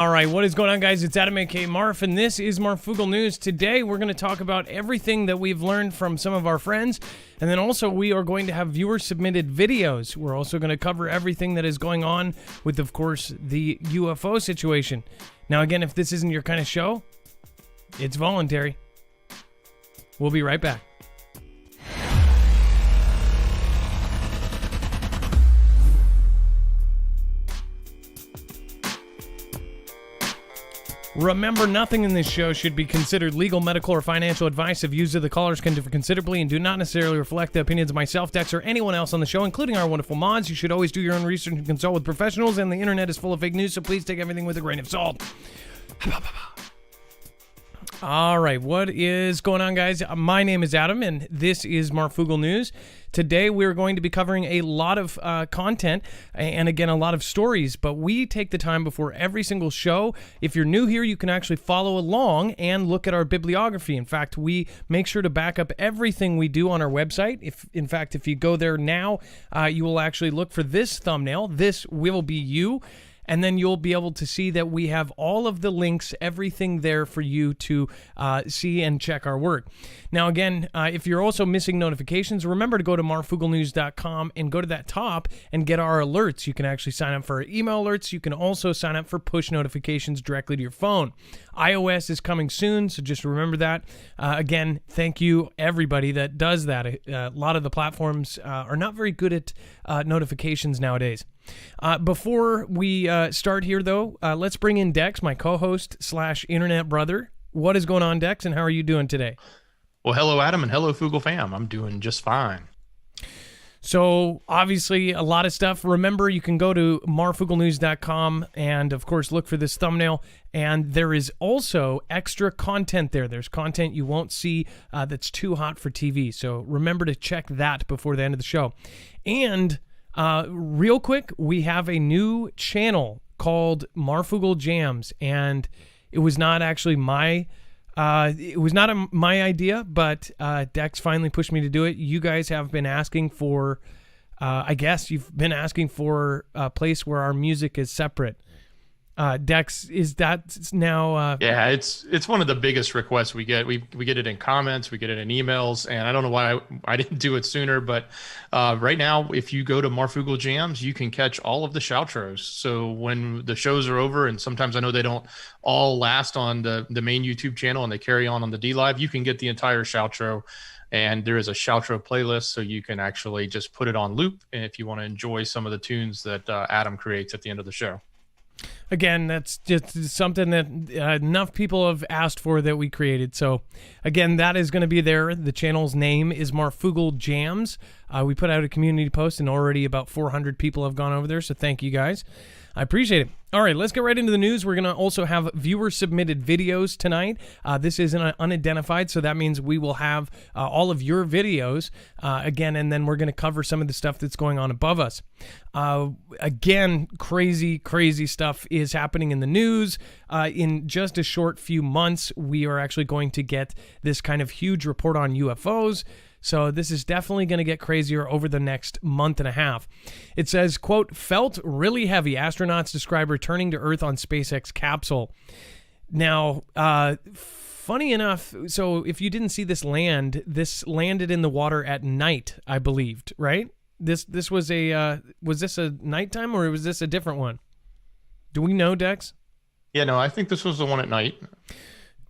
All right, what is going on, guys? It's Adam, aka Marf, and this is Marfoogle News. Today, we're going to talk about everything that we've learned from some of our friends, and then also we are going to have viewer-submitted videos. We're also going to cover everything that is going on with, of course, the UFO situation. Now, again, if this isn't your kind of show, it's voluntary. We'll be right back. Remember, nothing in this show should be considered legal, medical, or financial advice. The views of the callers can differ considerably and do not necessarily reflect the opinions of myself, Dex, or anyone else on the show, including our wonderful mods. You should always do your own research and consult with professionals, and the internet is full of fake news, so please take everything with a grain of salt. All right, what is going on, guys? My name is Adam, and this is Marfoogle News. Today, we're going to be covering a lot of content, and again, a lot of stories, but we take the time before every single show. If you're new here, you can actually follow along and look at our bibliography. In fact, we make sure to back up everything we do on our website. If you go there now, you will actually look for this thumbnail. This will be you. And then you'll be able to see that we have all of the links, everything there for you to see and check our work. Now, again, if you're also missing notifications, remember to go to marfooglenews.com and go to that top and get our alerts. You can actually sign up for our email alerts. You can also sign up for push notifications directly to your phone. iOS is coming soon, so just remember that. Again, thank you, everybody that does that. A lot of the platforms are not very good at notifications nowadays. Before we start here, though, let's bring in Dex, my co-host / internet brother. What is going on, Dex, and how are you doing today? Well, hello, Adam, and hello, Foogle fam. I'm doing just fine. So, obviously, a lot of stuff. Remember, you can go to marfooglenews.com and, of course, look for this thumbnail. And there is also extra content there. There's content you won't see that's too hot for TV. So, remember to check that before the end of the show. And real quick, we have a new channel called Marfoogle Jams, and it was not actually my idea, but Dex finally pushed me to do it. You guys have been asking for, I guess you've been asking for a place where our music is separate. Dex, is that now? Yeah, it's one of the biggest requests we get. We get it in comments, we get it in emails, and I don't know why I didn't do it sooner. But right now, if you go to Marfoogle Jams, you can catch all of the shoutros. So when the shows are over, and sometimes I know they don't all last on the main YouTube channel, and they carry on the D Live, you can get the entire shoutro. And there is a shoutro playlist, so you can actually just put it on loop, and if you want to enjoy some of the tunes that Adam creates at the end of the show. Again, that's just something that enough people have asked for that we created. So, again, that is going to be there. The channel's name is Marfoogle Jams. We put out a community post, and already about 400 people have gone over there, so thank you guys. I appreciate it. All right, let's get right into the news. We're going to also have viewer-submitted videos tonight. This is an unidentified, so that means we will have all of your videos again, and then we're going to cover some of the stuff that's going on above us. Again, crazy stuff is happening in the news. In just a short few months, we are actually going to get this kind of huge report on UFOs. So this is definitely going to get crazier over the next month and a half. It says, quote, felt really heavy. Astronauts describe returning to Earth on SpaceX capsule. Now, funny enough, so if you didn't see this landed in the water at night, I believed, right? This was this a nighttime, or was this a different one? Do we know, Dex? Yeah, no, I think this was the one at night.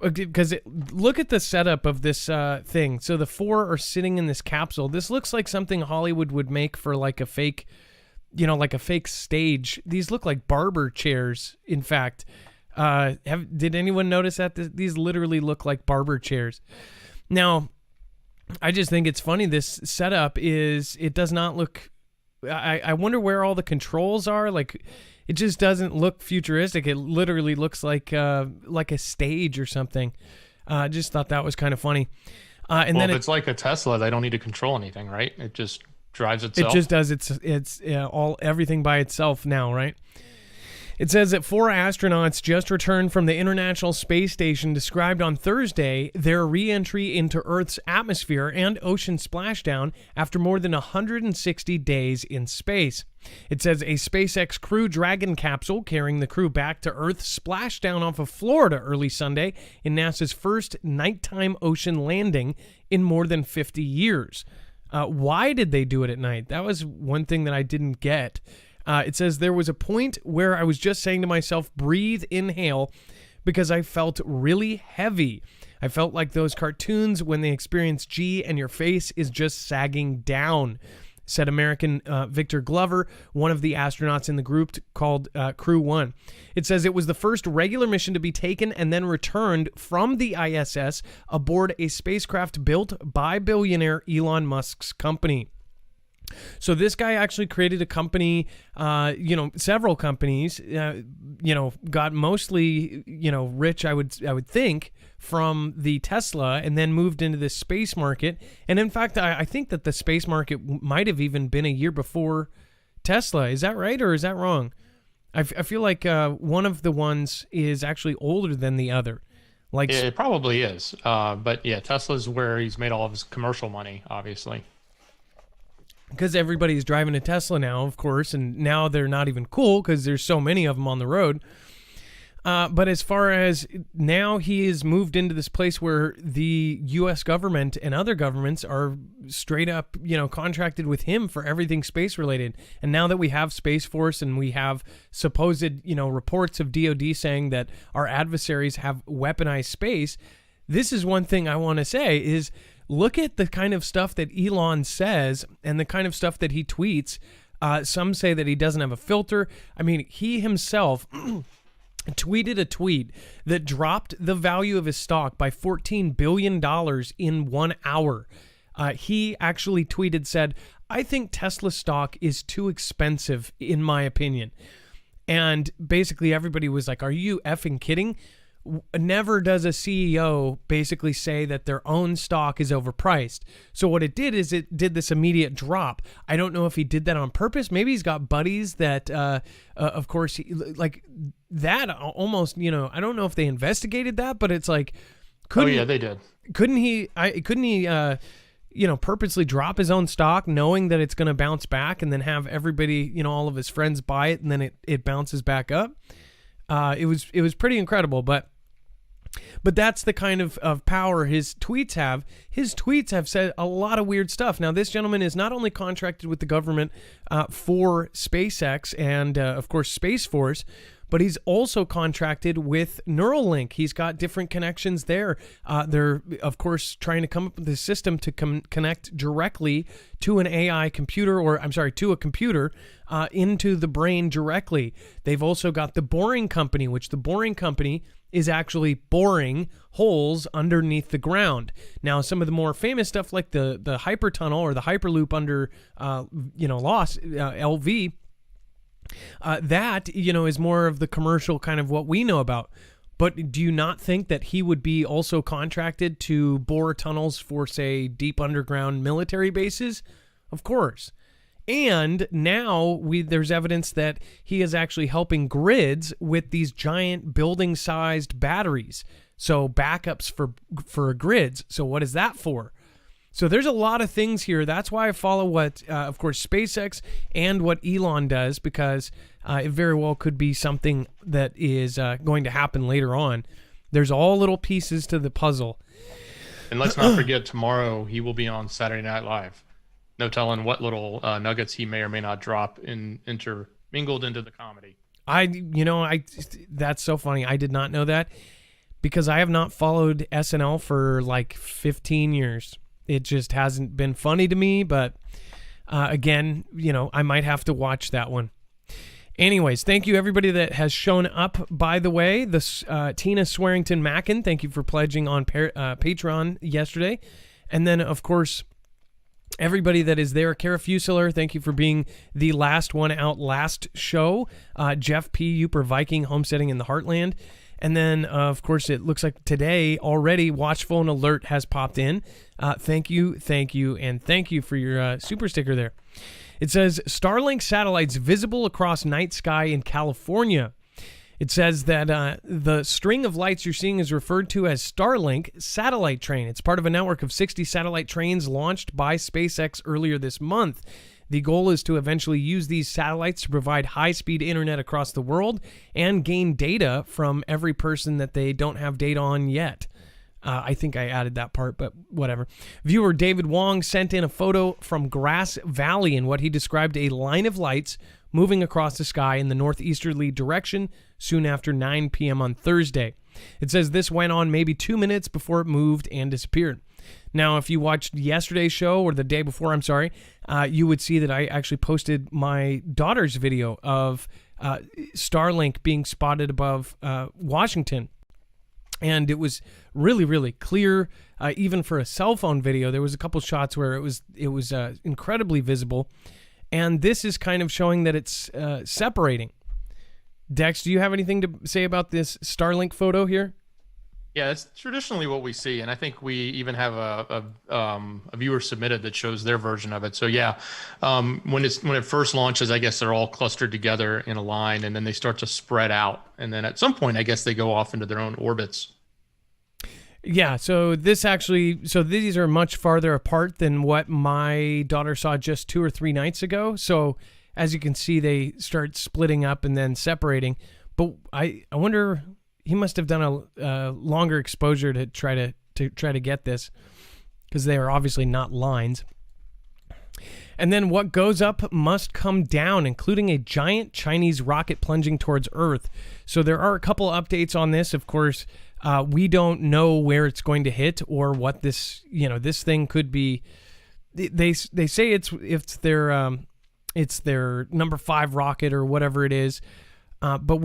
Because look at the setup of this thing. So the four are sitting in this capsule. This looks like something Hollywood would make for like a fake, like a fake stage. These look like barber chairs, in fact. Did anyone notice that? These literally look like barber chairs. Now, I just think it's funny. This setup it does not look... I wonder where all the controls are. Like... It just doesn't look futuristic. It literally looks like a stage or something. I just thought that was kind of funny. And well, then if it's like a Tesla, they don't need to control anything, right? It just drives itself. It just does everything by itself now, right? It says that 4 astronauts just returned from the International Space Station described on Thursday their re-entry into Earth's atmosphere and ocean splashdown after more than 160 days in space. It says a SpaceX Crew Dragon capsule carrying the crew back to Earth splashed down off of Florida early Sunday in NASA's first nighttime ocean landing in more than 50 years. Why did they do it at night? That was one thing that I didn't get. It says there was a point where I was just saying to myself, breathe, inhale, because I felt really heavy. I felt like those cartoons when they experience G and your face is just sagging down, said American Victor Glover, one of the astronauts in the group called Crew 1. It says it was the first regular mission to be taken and then returned from the ISS aboard a spacecraft built by billionaire Elon Musk's company. So this guy actually created a company, several companies, got mostly, rich, I would think, from the Tesla, and then moved into the space market. And in fact, I think that the space market might have even been a year before Tesla. Is that right, or is that wrong? I feel like one of the ones is actually older than the other. Like it probably is. But yeah, Tesla's where he's made all of his commercial money, obviously. Because everybody's driving a Tesla now, of course, and now they're not even cool because there's so many of them on the road. But as far as now, he has moved into this place where the U.S. government and other governments are straight up, contracted with him for everything space related. And now that we have Space Force and we have supposed, reports of DOD saying that our adversaries have weaponized space, this is one thing I want to say is, look at the kind of stuff that Elon says and the kind of stuff that he tweets. Some say that he doesn't have a filter. I mean, he himself tweeted a tweet that dropped the value of his stock by $14 billion in 1 hour. He actually said, I think Tesla stock is too expensive, in my opinion. And basically everybody was like, are you effing kidding? Never does a CEO basically say that their own stock is overpriced. So what it did is it did this immediate drop. I don't know if he did that on purpose. Maybe he's got buddies that, of course, like that almost, I don't know if they investigated that, but it's like, oh yeah, they did. Couldn't he, purposely drop his own stock knowing that it's going to bounce back and then have everybody, all of his friends buy it and then it bounces back up? It was pretty incredible, but that's the kind of power his tweets have. His tweets have said a lot of weird stuff. Now, this gentleman is not only contracted with the government for SpaceX and, of course, Space Force, but he's also contracted with Neuralink. He's got different connections there. They're, of course, trying to come up with a system to connect directly to an AI computer, to a computer into the brain directly. They've also got the Boring Company, which the Boring Company is actually boring holes underneath the ground. Now, some of the more famous stuff like the Hypertunnel or the Hyperloop under, LV, that, is more of the commercial kind of what we know about. But do you not think that he would be also contracted to bore tunnels for, say, deep underground military bases? Of course. And now there's evidence that he is actually helping grids with these giant building-sized batteries. So backups for grids. So what is that for? So there's a lot of things here. That's why I follow what, of course, SpaceX and what Elon does, because it very well could be something that is going to happen later on. There's all little pieces to the puzzle. And let's not forget, tomorrow he will be on Saturday Night Live. No telling what little nuggets he may or may not drop intermingled into the comedy. That's so funny. I did not know that because I have not followed SNL for like 15 years. It just hasn't been funny to me, but again, I might have to watch that one. Anyways, thank you everybody that has shown up. By the way, Tina Swearington Mackin, thank you for pledging on Patreon yesterday. And then, of course, everybody that is there. Kara Fusiller, thank you for being the last one out last show. Jeff P. Uper Viking, homesteading in the Heartland. And then, of course, it looks like today already Watchful and Alert has popped in. Thank you, and thank you for your super sticker there. It says, Starlink satellites visible across night sky in California. It says that the string of lights you're seeing is referred to as Starlink satellite train. It's part of a network of 60 satellite trains launched by SpaceX earlier this month. The goal is to eventually use these satellites to provide high-speed internet across the world and gain data from every person that they don't have data on yet. I think I added that part, but whatever. Viewer David Wong sent in a photo from Grass Valley in what he described a line of lights moving across the sky in the northeasterly direction soon after 9 p.m. on Thursday. It says this went on maybe 2 minutes before it moved and disappeared. Now, if you watched yesterday's show, or the day before, I'm sorry, you would see that I actually posted my daughter's video of Starlink being spotted above Washington. And it was really, really clear, even for a cell phone video. There was a couple shots where it was incredibly visible. And this is kind of showing that it's separating. Dex, do you have anything to say about this Starlink photo here? Yeah, it's traditionally what we see, and I think we even have a viewer submitted that shows their version of it. So yeah, when it first launches, I guess they're all clustered together in a line, and then they start to spread out, and then at some point, I guess they go off into their own orbits. Yeah, so these are much farther apart than what my daughter saw just 2 or 3 nights ago. So as you can see, they start splitting up and then separating. But I wonder. He must have done a longer exposure to try to get this, because they are obviously not lines. And then what goes up must come down, including a giant Chinese rocket plunging towards Earth. So there are a couple updates on this. Of course, we don't know where it's going to hit or what this thing could be. They say it's their number 5 rocket or whatever it is. But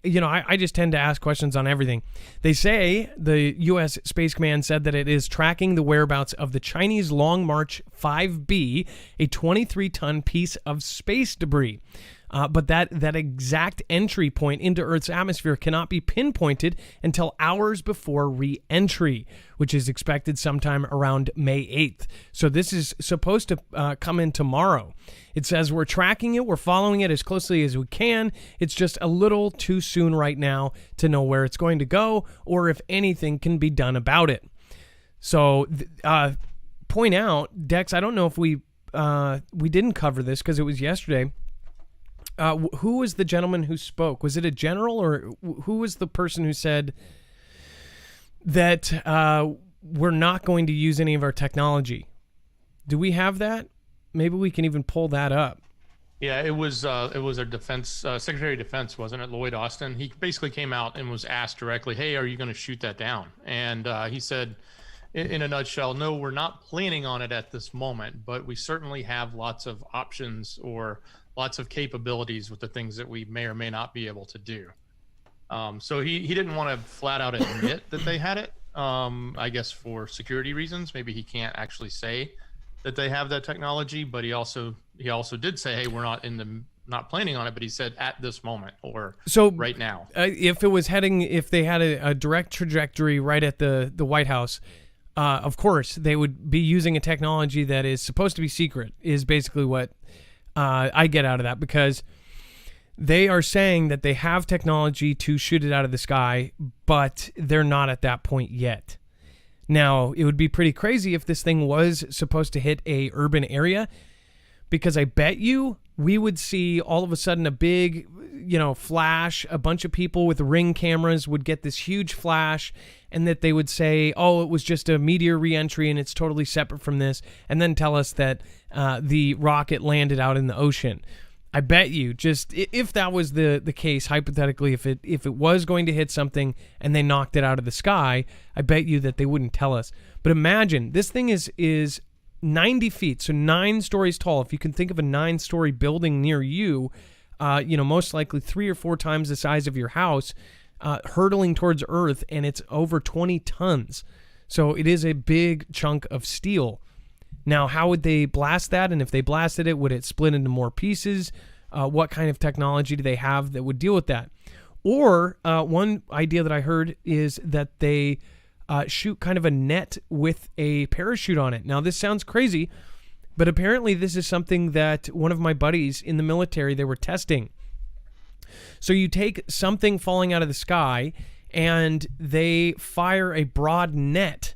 I just tend to ask questions on everything. They say the U.S. Space Command said that it is tracking the whereabouts of the Chinese Long March 5B, a 23-ton piece of space debris. But that exact entry point into Earth's atmosphere cannot be pinpointed until hours before re-entry, which is expected sometime around May 8th. So this is supposed to come in tomorrow. It says we're tracking it, we're following it as closely as we can. It's just a little too soon right now to know where it's going to go or if anything can be done about it. So point out, Dex, I don't know if we didn't cover this because it was yesterday. Who was the gentleman who spoke? Was it a general, or who was the person who said that we're not going to use any of our technology? Do we have that? Maybe we can even pull that up. Yeah, it was our defense Secretary of Defense, wasn't it, Lloyd Austin? He basically came out and was asked directly, "Hey, are you going to shoot that down?" And he said, in a nutshell, "No, we're not planning on it at this moment, but we certainly have lots of options or lots of capabilities with the things that we may or may not be able to do." So he didn't want to flat out admit that they had it. I guess for security reasons, maybe he can't actually say that they have that technology, but he also did say, "Hey, we're not planning on it," but he said at this moment or right now. If they had a direct trajectory right at the White House, of course they would be using a technology that is supposed to be secret, is basically what I get out of that, because they are saying that they have technology to shoot it out of the sky, but they're not at that point yet. Now, it would be pretty crazy if this thing was supposed to hit a urban area, because I bet you we would see all of a sudden a big, flash. A bunch of people with Ring cameras would get this huge flash, and that they would say, "Oh, it was just a meteor reentry and it's totally separate from this," and then tell us that the rocket landed out in the ocean. I bet you, just if that was the case, hypothetically, if it was going to hit something and they knocked it out of the sky, I bet you that they wouldn't tell us. But imagine, this thing is 90 feet, so 9 stories tall. If you can think of a 9-story building near you, most likely 3 or 4 times the size of your house, hurtling towards Earth, and it's over 20 tons. So it is a big chunk of steel. Now, how would they blast that? And if they blasted it, would it split into more pieces? What kind of technology do they have that would deal with that? Or one idea that I heard is that they shoot kind of a net with a parachute on it. Now, this sounds crazy, but apparently this is something that one of my buddies in the military, they were testing. So you take something falling out of the sky and they fire a broad net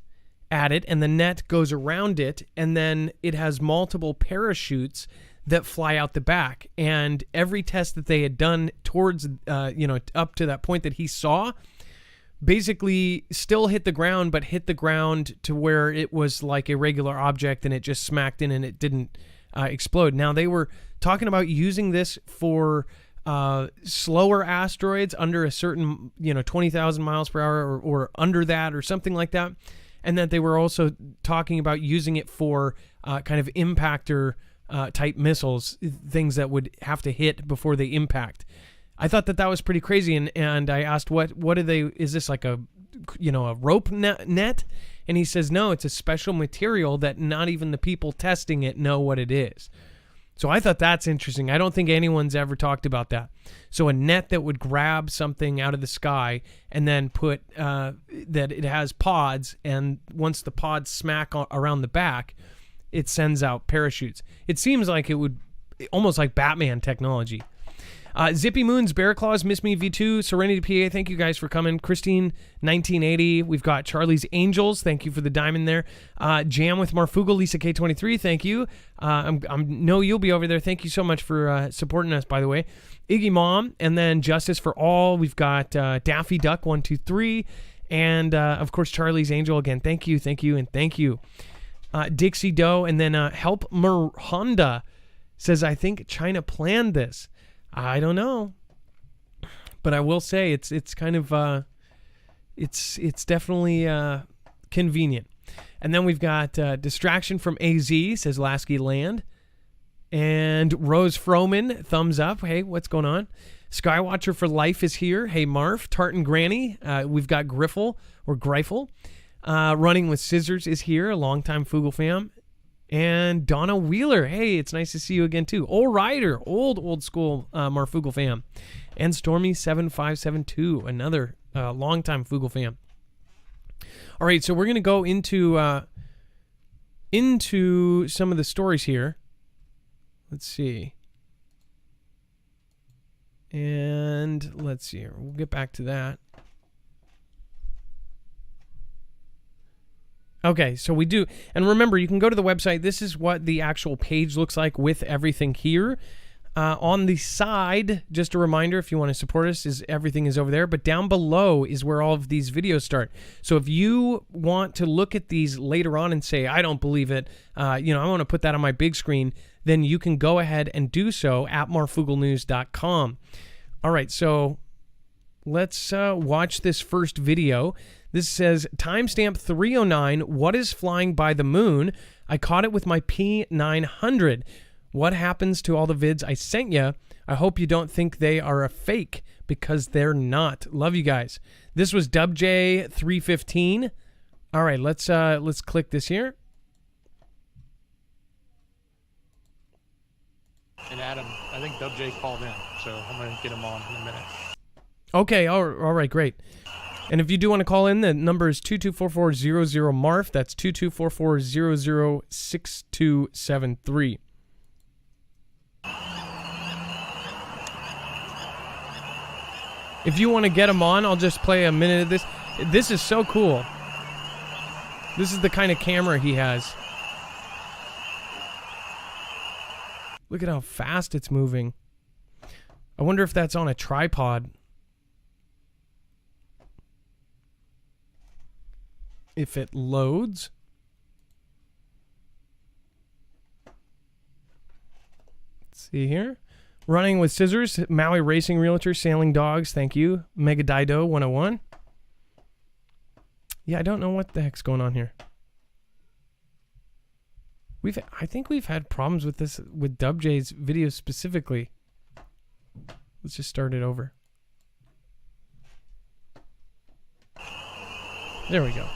at it, and the net goes around it, and then it has multiple parachutes that fly out the back. And every test that they had done towards, up to that point that he saw, basically still hit the ground, but hit the ground to where it was like a regular object and it just smacked in and it didn't explode. Now, they were talking about using this for slower asteroids under a certain, 20,000 miles per hour or under that or something like that. And that they were also talking about using it for kind of impactor type missiles, things that would have to hit before they impact. I thought that was pretty crazy. And I asked, what are they, is this like a rope net? And he says, no, it's a special material that not even the people testing it know what it is. So I thought that's interesting. I don't think anyone's ever talked about that. So a net that would grab something out of the sky and then put that it has pods, and once the pods smack around the back, it sends out parachutes. It seems like it would almost like Batman technology. Zippy Moons, Bear Claws, Miss Me V2, Serenity PA, thank you guys for coming. Christine 1980, we've got Charlie's Angels, thank you for the diamond there. Jam with Marfoogle, Lisa K23, thank you. I know you'll be over there. Thank you so much for supporting us, by the way. Iggy Mom, and then Justice for All. We've got Daffy Duck 123, and of course Charlie's Angel again. Thank you, and thank you. Dixie Doe, and then Help Mer Honda says, I think China planned this. I don't know, but I will say it's kind of it's definitely convenient. And then we've got Distraction from AZ, says Lasky Land, and Rose Froman, thumbs up. Hey, what's going on? Skywatcher for Life is here. Hey, Marf, Tartan Granny. We've got Griffle or Greifel. Running with Scissors is here, a longtime Foogle fam. And Donna Wheeler, hey, it's nice to see you again too. Old Rider, old school Marfoogle fam. And Stormy7572, another longtime Foogle fam. All right, so we're going to go into some of the stories here. Let's see. And let's see here. We'll get back to that. Okay, so we do, and remember, you can go to the website. This is what the actual page looks like with everything here. On the side, just a reminder, if you want to support us, everything is over there. But down below is where all of these videos start. So if you want to look at these later on and say, I don't believe it, I want to put that on my big screen, then you can go ahead and do so at marfooglenews.com. All right, so let's watch this first video. This says, timestamp 309, what is flying by the moon? I caught it with my P900. What happens to all the vids I sent you? I hope you don't think they are a fake, because they're not. Love you guys. This was DubJ315. All right, let's click this here. And Adam, I think DubJ called in, so I'm going to get him on in a minute. Okay, all right, great. And if you do want to call in, the number is 224400-MARF. That's 224400-6273. If you want to get them on, I'll just play a minute of this. This is so cool. This is the kind of camera he has. Look at how fast it's moving. I wonder if that's on a tripod. If it loads. Let's see here. Running with Scissors, Maui Racing Realtor, Sailing Dogs, thank you. Mega Dido 101. Yeah, I don't know what the heck's going on here. I think we've had problems with this, with DubJ's video specifically. Let's just start it over. There we go.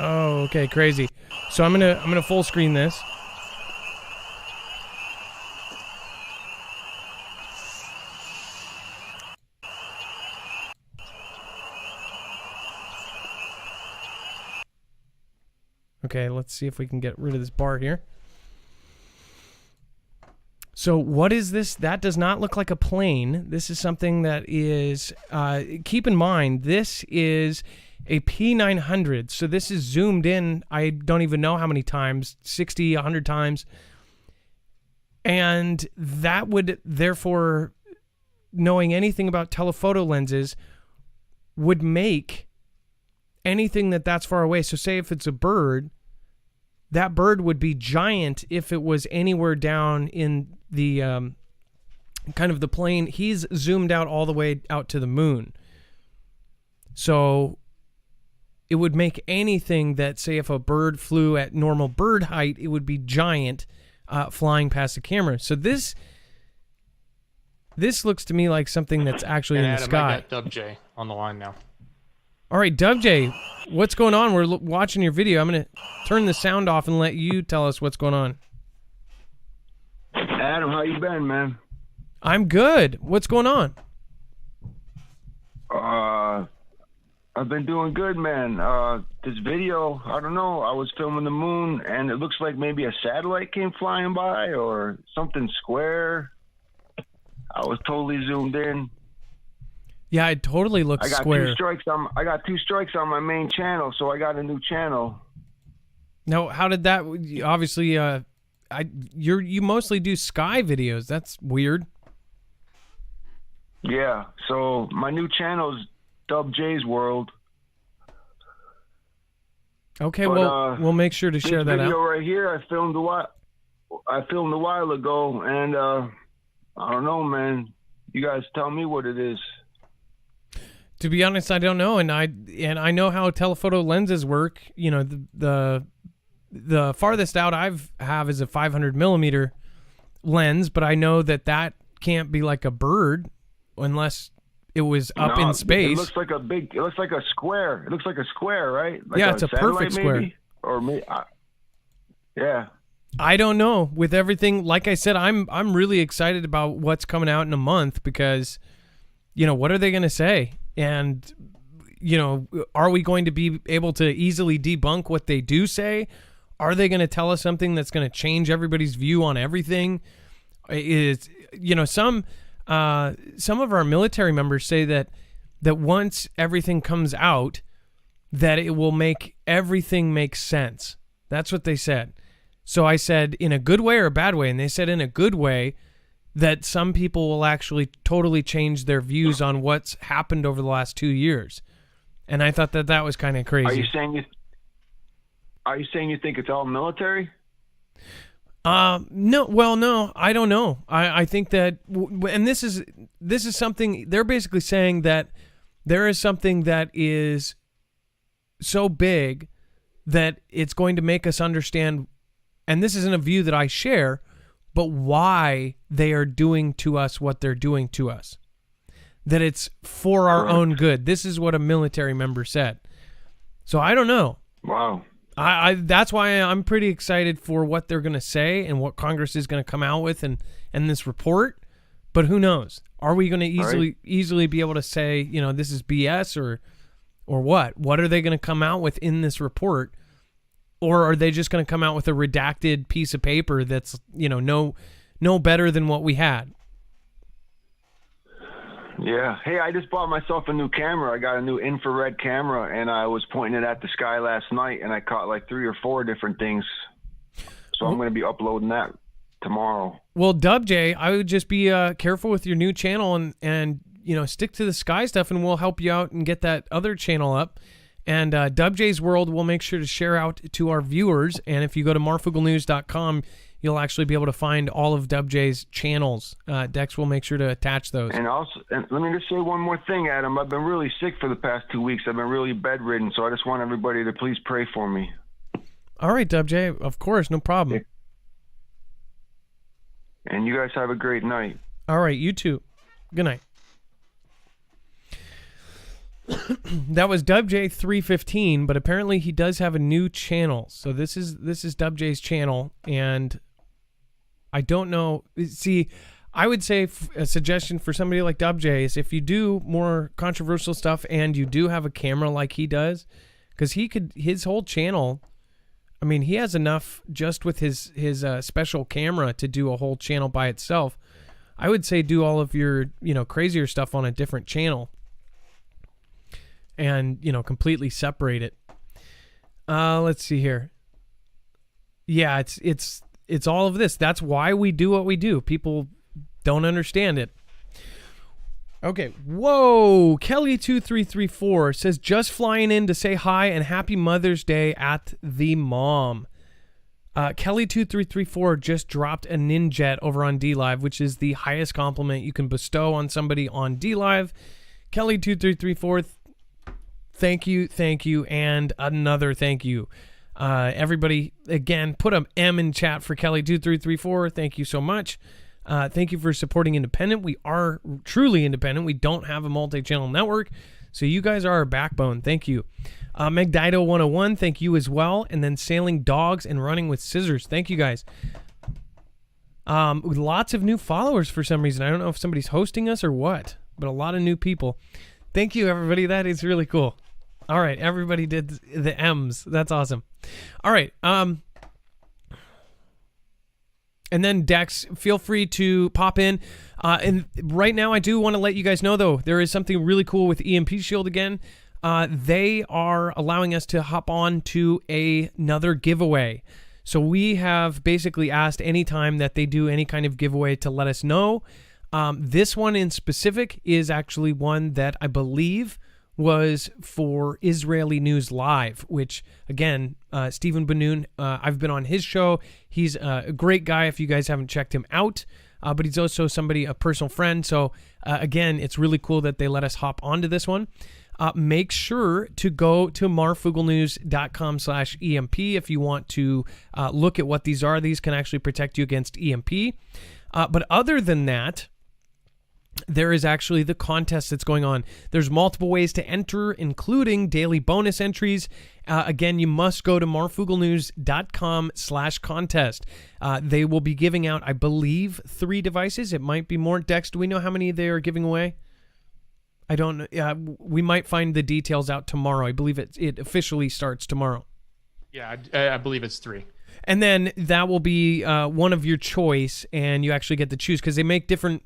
Oh, okay, crazy. So I'm gonna full screen this. Okay, let's see if we can get rid of this bar here. So what is this? That does not look like a plane. This is something that is, keep in mind, this is a P900. So this is zoomed in, I don't even know how many times, 60, 100 times. And that would, therefore, knowing anything about telephoto lenses, would make anything that's far away. So say if it's a bird, that bird would be giant if it was anywhere down in the kind of the plane. He's zoomed out all the way out to the moon. So it would make anything that, say, if a bird flew at normal bird height, it would be giant flying past the camera. So this looks to me like something that's actually in the sky. I got Dub J on the line now. All right, Dub J, what's going on? We're watching your video. I'm going to turn the sound off and let you tell us what's going on. Adam, how you been, man? I'm good. What's going on? I've been doing good, man. This video, I don't know. I was filming the moon, and it looks like maybe a satellite came flying by or something square. I was totally zoomed in. Yeah, it totally looks square. I got 2 strikes on my main channel, so I got a new channel. Now, how did that? Obviously, you mostly do sky videos. That's weird. Yeah. So my new channel is Dub J's World. Okay, well, we'll make sure to share that out. This video right here, I filmed a while ago, and I don't know, man. You guys tell me what it is. To be honest, I don't know, and I know how telephoto lenses work. You know, the farthest out have is a 500 millimeter lens, but I know that can't be like a bird unless it was up in space. It looks like a square. It looks like a square, right? Like yeah, it's a perfect square. Maybe? Or me, yeah. I don't know. With everything, like I said, I'm really excited about what's coming out in a month because, you know, what are they going to say? And, you know, are we going to be able to easily debunk what they do say? Are they going to tell us something that's going to change everybody's view on everything? You know, some of our military members say that once everything comes out, that it will make everything make sense. That's what they said. So I said, in a good way or a bad way? And they said in a good way, that some people will actually totally change their views on what's happened over the last 2 years. And I thought that was kind of crazy. Are you saying you think it's all military? No. Well, no, I don't know. I think that, and this is something they're basically saying, that there is something that is so big that it's going to make us understand. And this isn't a view that I share, but why they are doing to us what they're doing to us. That it's for our own good. This is what a military member said. So I don't know. Wow. That's why I'm pretty excited for what they're going to say and what Congress is going to come out with and this report. But who knows? Are we going to easily be able to say, you know, this is BS or what? What are they going to come out with in this report? Or are they just going to come out with a redacted piece of paper that's, you know, no better than what we had? Yeah. Hey, I just bought myself a new camera. I got a new infrared camera, and I was pointing it at the sky last night, and I caught like 3 or 4 different things. So I'm going to be uploading that tomorrow. Well, Dub J, I would just be careful with your new channel and you know, stick to the sky stuff, and we'll help you out and get that other channel up. And Dub J's World, we'll make sure to share out to our viewers. And if you go to marfooglenews.com, you'll actually be able to find all of Dub J's channels. Dex will make sure to attach those. And let me just say one more thing, Adam. I've been really sick for the past 2 weeks. I've been really bedridden, so I just want everybody to please pray for me. All right, Dub J, of course, no problem. And you guys have a great night. All right, you too. Good night. That was Dub J 315, but apparently he does have a new channel. So this is Dub J's channel, and I don't know. See, I would say a suggestion for somebody like Dub J is if you do more controversial stuff and you do have a camera like he does, because his whole channel, I mean, he has enough just with his special camera to do a whole channel by itself. I would say do all of your, crazier stuff on a different channel and, completely separate it. Let's see here. Yeah, it's all of this. That's why we do what we do. People don't understand it. Okay. Whoa. Kelly2334 says, just flying in to say hi and happy Mother's Day at the mom. Kelly2334 just dropped a ninjet over on DLive, which is the highest compliment you can bestow on somebody on DLive. Kelly2334, thank you, and another thank you. Everybody, again, put an M in chat for Kelly2334. Thank you so much. Thank you for supporting independent. We are truly independent. We don't have a multi-channel network, so you guys are our backbone. Thank you. Megdido101, thank you as well. And then Sailing Dogs and Running with Scissors. Thank you guys. Lots of new followers for some reason. I don't know if somebody's hosting us or what, but a lot of new people. Thank you, everybody. That is really cool. All right, everybody did the M's. That's awesome. All right. And then Dex, feel free to pop in. And right now, I do want to let you guys know, though, there is something really cool with EMP Shield again. They are allowing us to hop on to another giveaway. So we have basically asked anytime that they do any kind of giveaway to let us know. This one in specific is actually one that I believe was for Israeli News Live, which, again, Stephen Benoon, I've been on his show. He's a great guy if you guys haven't checked him out, but he's also a personal friend. So, again, it's really cool that they let us hop onto this one. Make sure to go to marfooglenews.com/EMP if you want to look at what these are. These can actually protect you against EMP. But other than that, there is actually the contest that's going on. There's multiple ways to enter, including daily bonus entries. Again, you must go to marfooglenews.com/contest. They will be giving out, I believe, 3 devices. It might be more. Dex, do we know how many they are giving away? I don't know. We might find the details out tomorrow. I believe it officially starts tomorrow. Yeah, I believe it's 3. And then that will be one of your choice, and you actually get to choose because they make different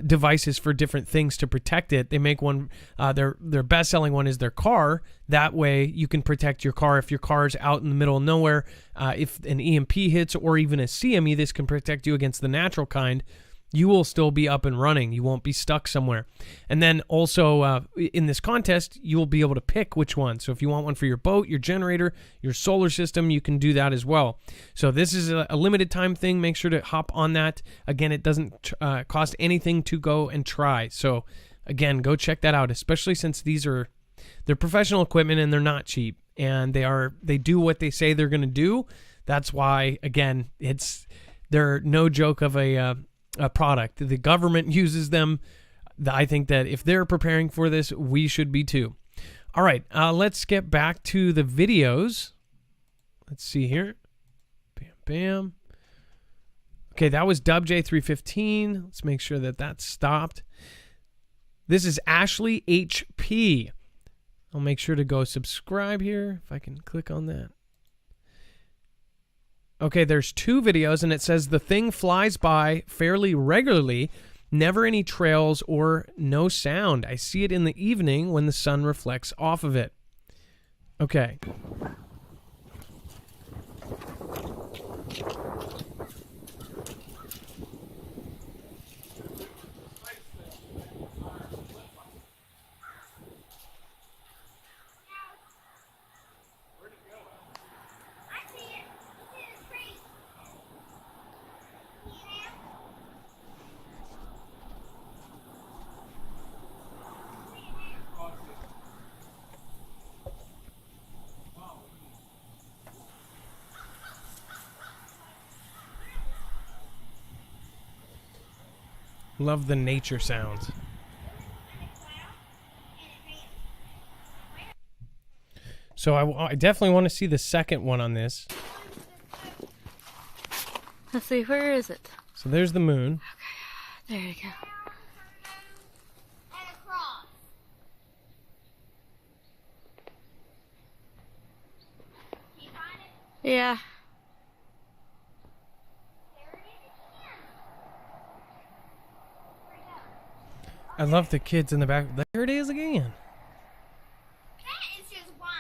devices for different things to protect it. They make one, their best-selling one is their car. That way you can protect your car if your car's out in the middle of nowhere. If an EMP hits or even a CME, this can protect you against the natural kind. You will still be up and running. You won't be stuck somewhere. And then also in this contest, you will be able to pick which one. So if you want one for your boat, your generator, your solar system, you can do that as well. So this is a limited time thing. Make sure to hop on that. Again, it doesn't cost anything to go and try. So again, go check that out, especially since they're professional equipment and they're not cheap. And they do what they say they're going to do. That's why, again, they're no joke of a product. The government uses them. I think that if they're preparing for this, we should be too. All right, let's get back to the videos. Let's see here. Bam, bam. Okay, that was DubJ315. Let's make sure that that's stopped. This is Ashley HP. I'll make sure to go subscribe here if I can click on that. Okay, there's 2 videos, and it says the thing flies by fairly regularly, never any trails or no sound. I see it in the evening when the sun reflects off of it. Okay. Love the nature sounds. So I definitely want to see the second one on this. Let's see, where is it? So there's the moon. Okay, there you go. Yeah. I love the kids in the back. There it is again. Cat is just wild.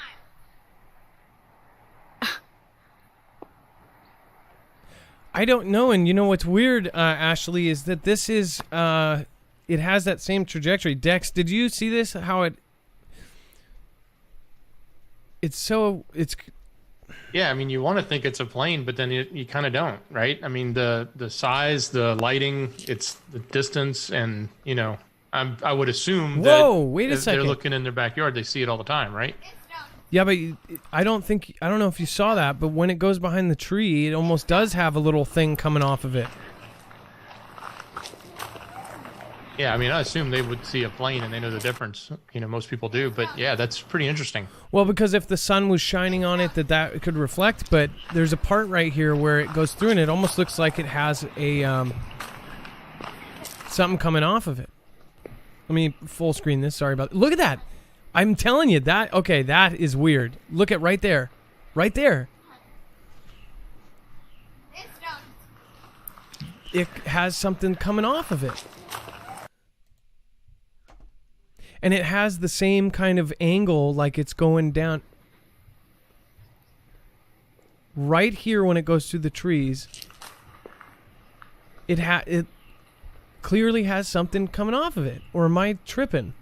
I don't know, and you know what's weird, Ashley, is that this is, it has that same trajectory. Dex, did you see this? How it's Yeah, I mean, you want to think it's a plane, but then you kind of don't, right? I mean, the size, the lighting, it's the distance, and I would assume Whoa, that wait a if second. they're looking in their backyard, they see it all the time, right? yeah, but I don't know if you saw that, but when it goes behind the tree, it almost does have a little thing coming off of it. Yeah, I mean, I assume they would see a plane and they know the difference. Most people do, but yeah, that's pretty interesting. Well, because if the sun was shining on it, that could reflect, but there's a part right here where it goes through and it almost looks like it has a something coming off of it. Let me full screen this. Sorry about that. Look at that. I'm telling you that. Okay, that is weird. Look at right there. Right there. It has something coming off of it. And it has the same kind of angle, like it's going down. Right here when it goes through the trees, it clearly has something coming off of it. Or am I tripping?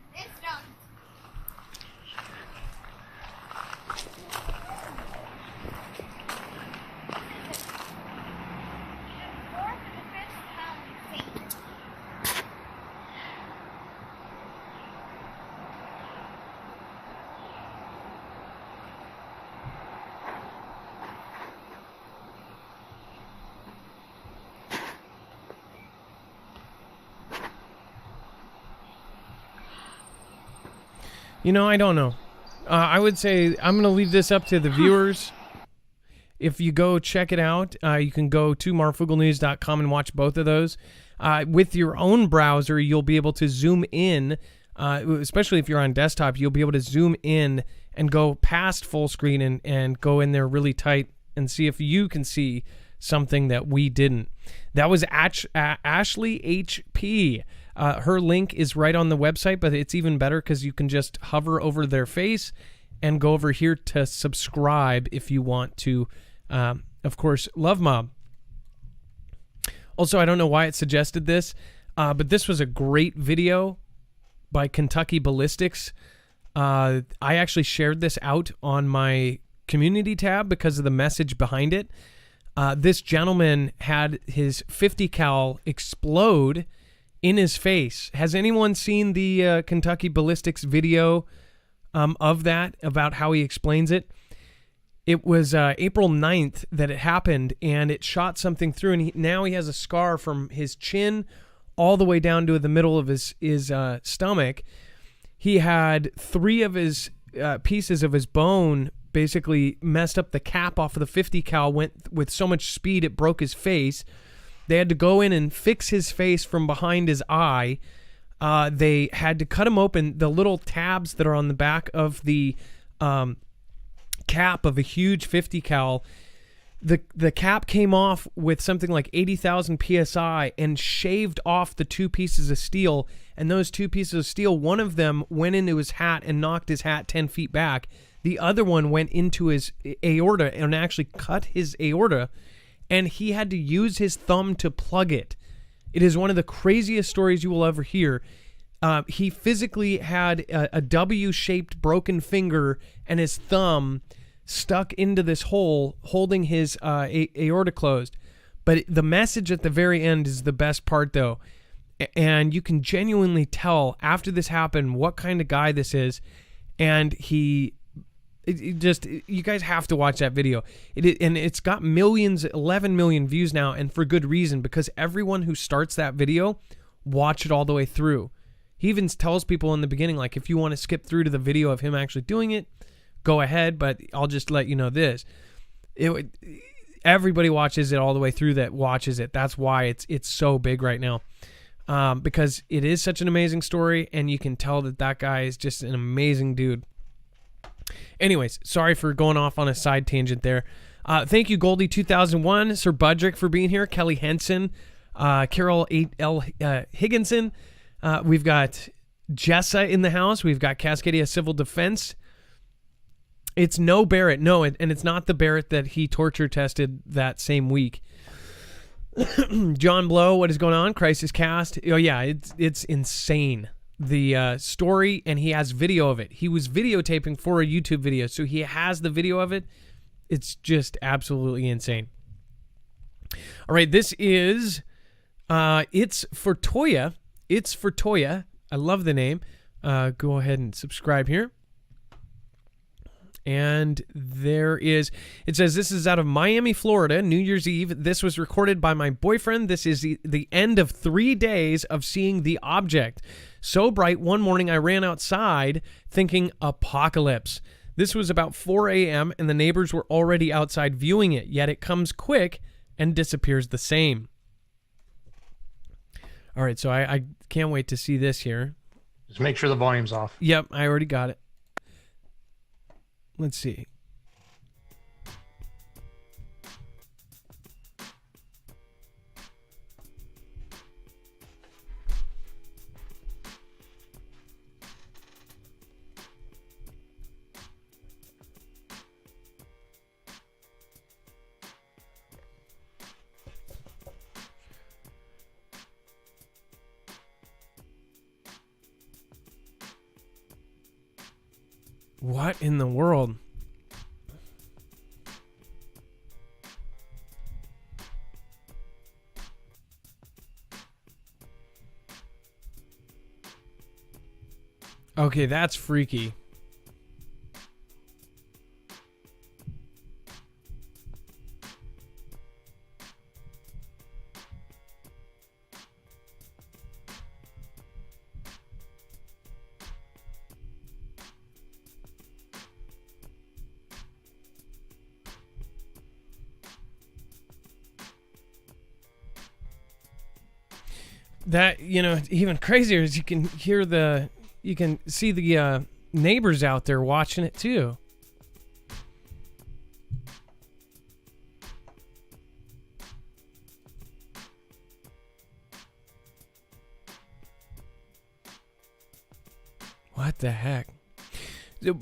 I don't know. I would say I'm going to leave this up to the viewers. If you go check it out, you can go to marfooglenews.com and watch both of those. With your own browser, you'll be able to zoom in, especially if you're on desktop, you'll be able to zoom in and go past full screen and go in there really tight and see if you can see something that we didn't. That was Ashley HP. Her link is right on the website, but it's even better because you can just hover over their face and go over here to subscribe if you want to, of course, Love Mob. Also, I don't know why it suggested this, but this was a great video by Kentucky Ballistics. I actually shared this out on my community tab because of the message behind it. This gentleman had his 50 cal explode in his face. Has anyone seen the Kentucky Ballistics video of that, about how he explains it? It was April 9th that it happened, and it shot something through, and now he has a scar from his chin all the way down to the middle of his stomach. He had 3 of his pieces of his bone basically messed up. The cap off of the 50 cal went with so much speed it broke his face. They had to go in and fix his face from behind his eye. They had to cut him open. The little tabs that are on the back of the cap of a huge 50 cal, the cap came off with something like 80,000 psi and shaved off the 2 pieces of steel. And those 2 pieces of steel, one of them went into his hat and knocked his hat 10 feet back. The other one went into his aorta and actually cut his aorta. And he had to use his thumb to plug it. It is one of the craziest stories you will ever hear. He physically had a W-shaped broken finger and his thumb stuck into this hole, holding his aorta closed. But the message at the very end is the best part, though. And you can genuinely tell after this happened what kind of guy this is. And you guys have to watch that video. And it's got millions, 11 million views now, and for good reason, because everyone who starts that video watch it all the way through. He even tells people in the beginning, like, if you want to skip through to the video of him actually doing it, go ahead, but I'll just let you know this. Everybody watches it all the way through that watches it. That's why it's so big right now. Because it is such an amazing story, and you can tell that guy is just an amazing dude. Anyways, sorry for going off on a side tangent there. Thank you, Goldie 2001, Sir Budrick for being here, Kelly Henson, Carol L. Higginson. We've got Jessa in the house. We've got Cascadia Civil Defense. It's no Barrett. No, and it's not the Barrett that he torture tested that same week. John Blow, what is going on? Crisis Cast. Oh, yeah, it's insane. The story, and he has video of it. He was videotaping for a YouTube video, so he has the video of it. It's just absolutely insane. All right, this is It's for Toya. It's for Toya. I love the name. Go ahead and subscribe here. And it says, this is out of Miami, Florida, New Year's Eve. This was recorded by my boyfriend. This is the end of 3 days of seeing the object. So bright, one morning I ran outside thinking apocalypse. This was about 4 a.m. and the neighbors were already outside viewing it, yet it comes quick and disappears the same. All right, so I can't wait to see this here. Just make sure the volume's off. Yep, I already got it. Let's see. What in the world? Okay, that's freaky. That, even crazier is you can see the neighbors out there watching it too. What the heck?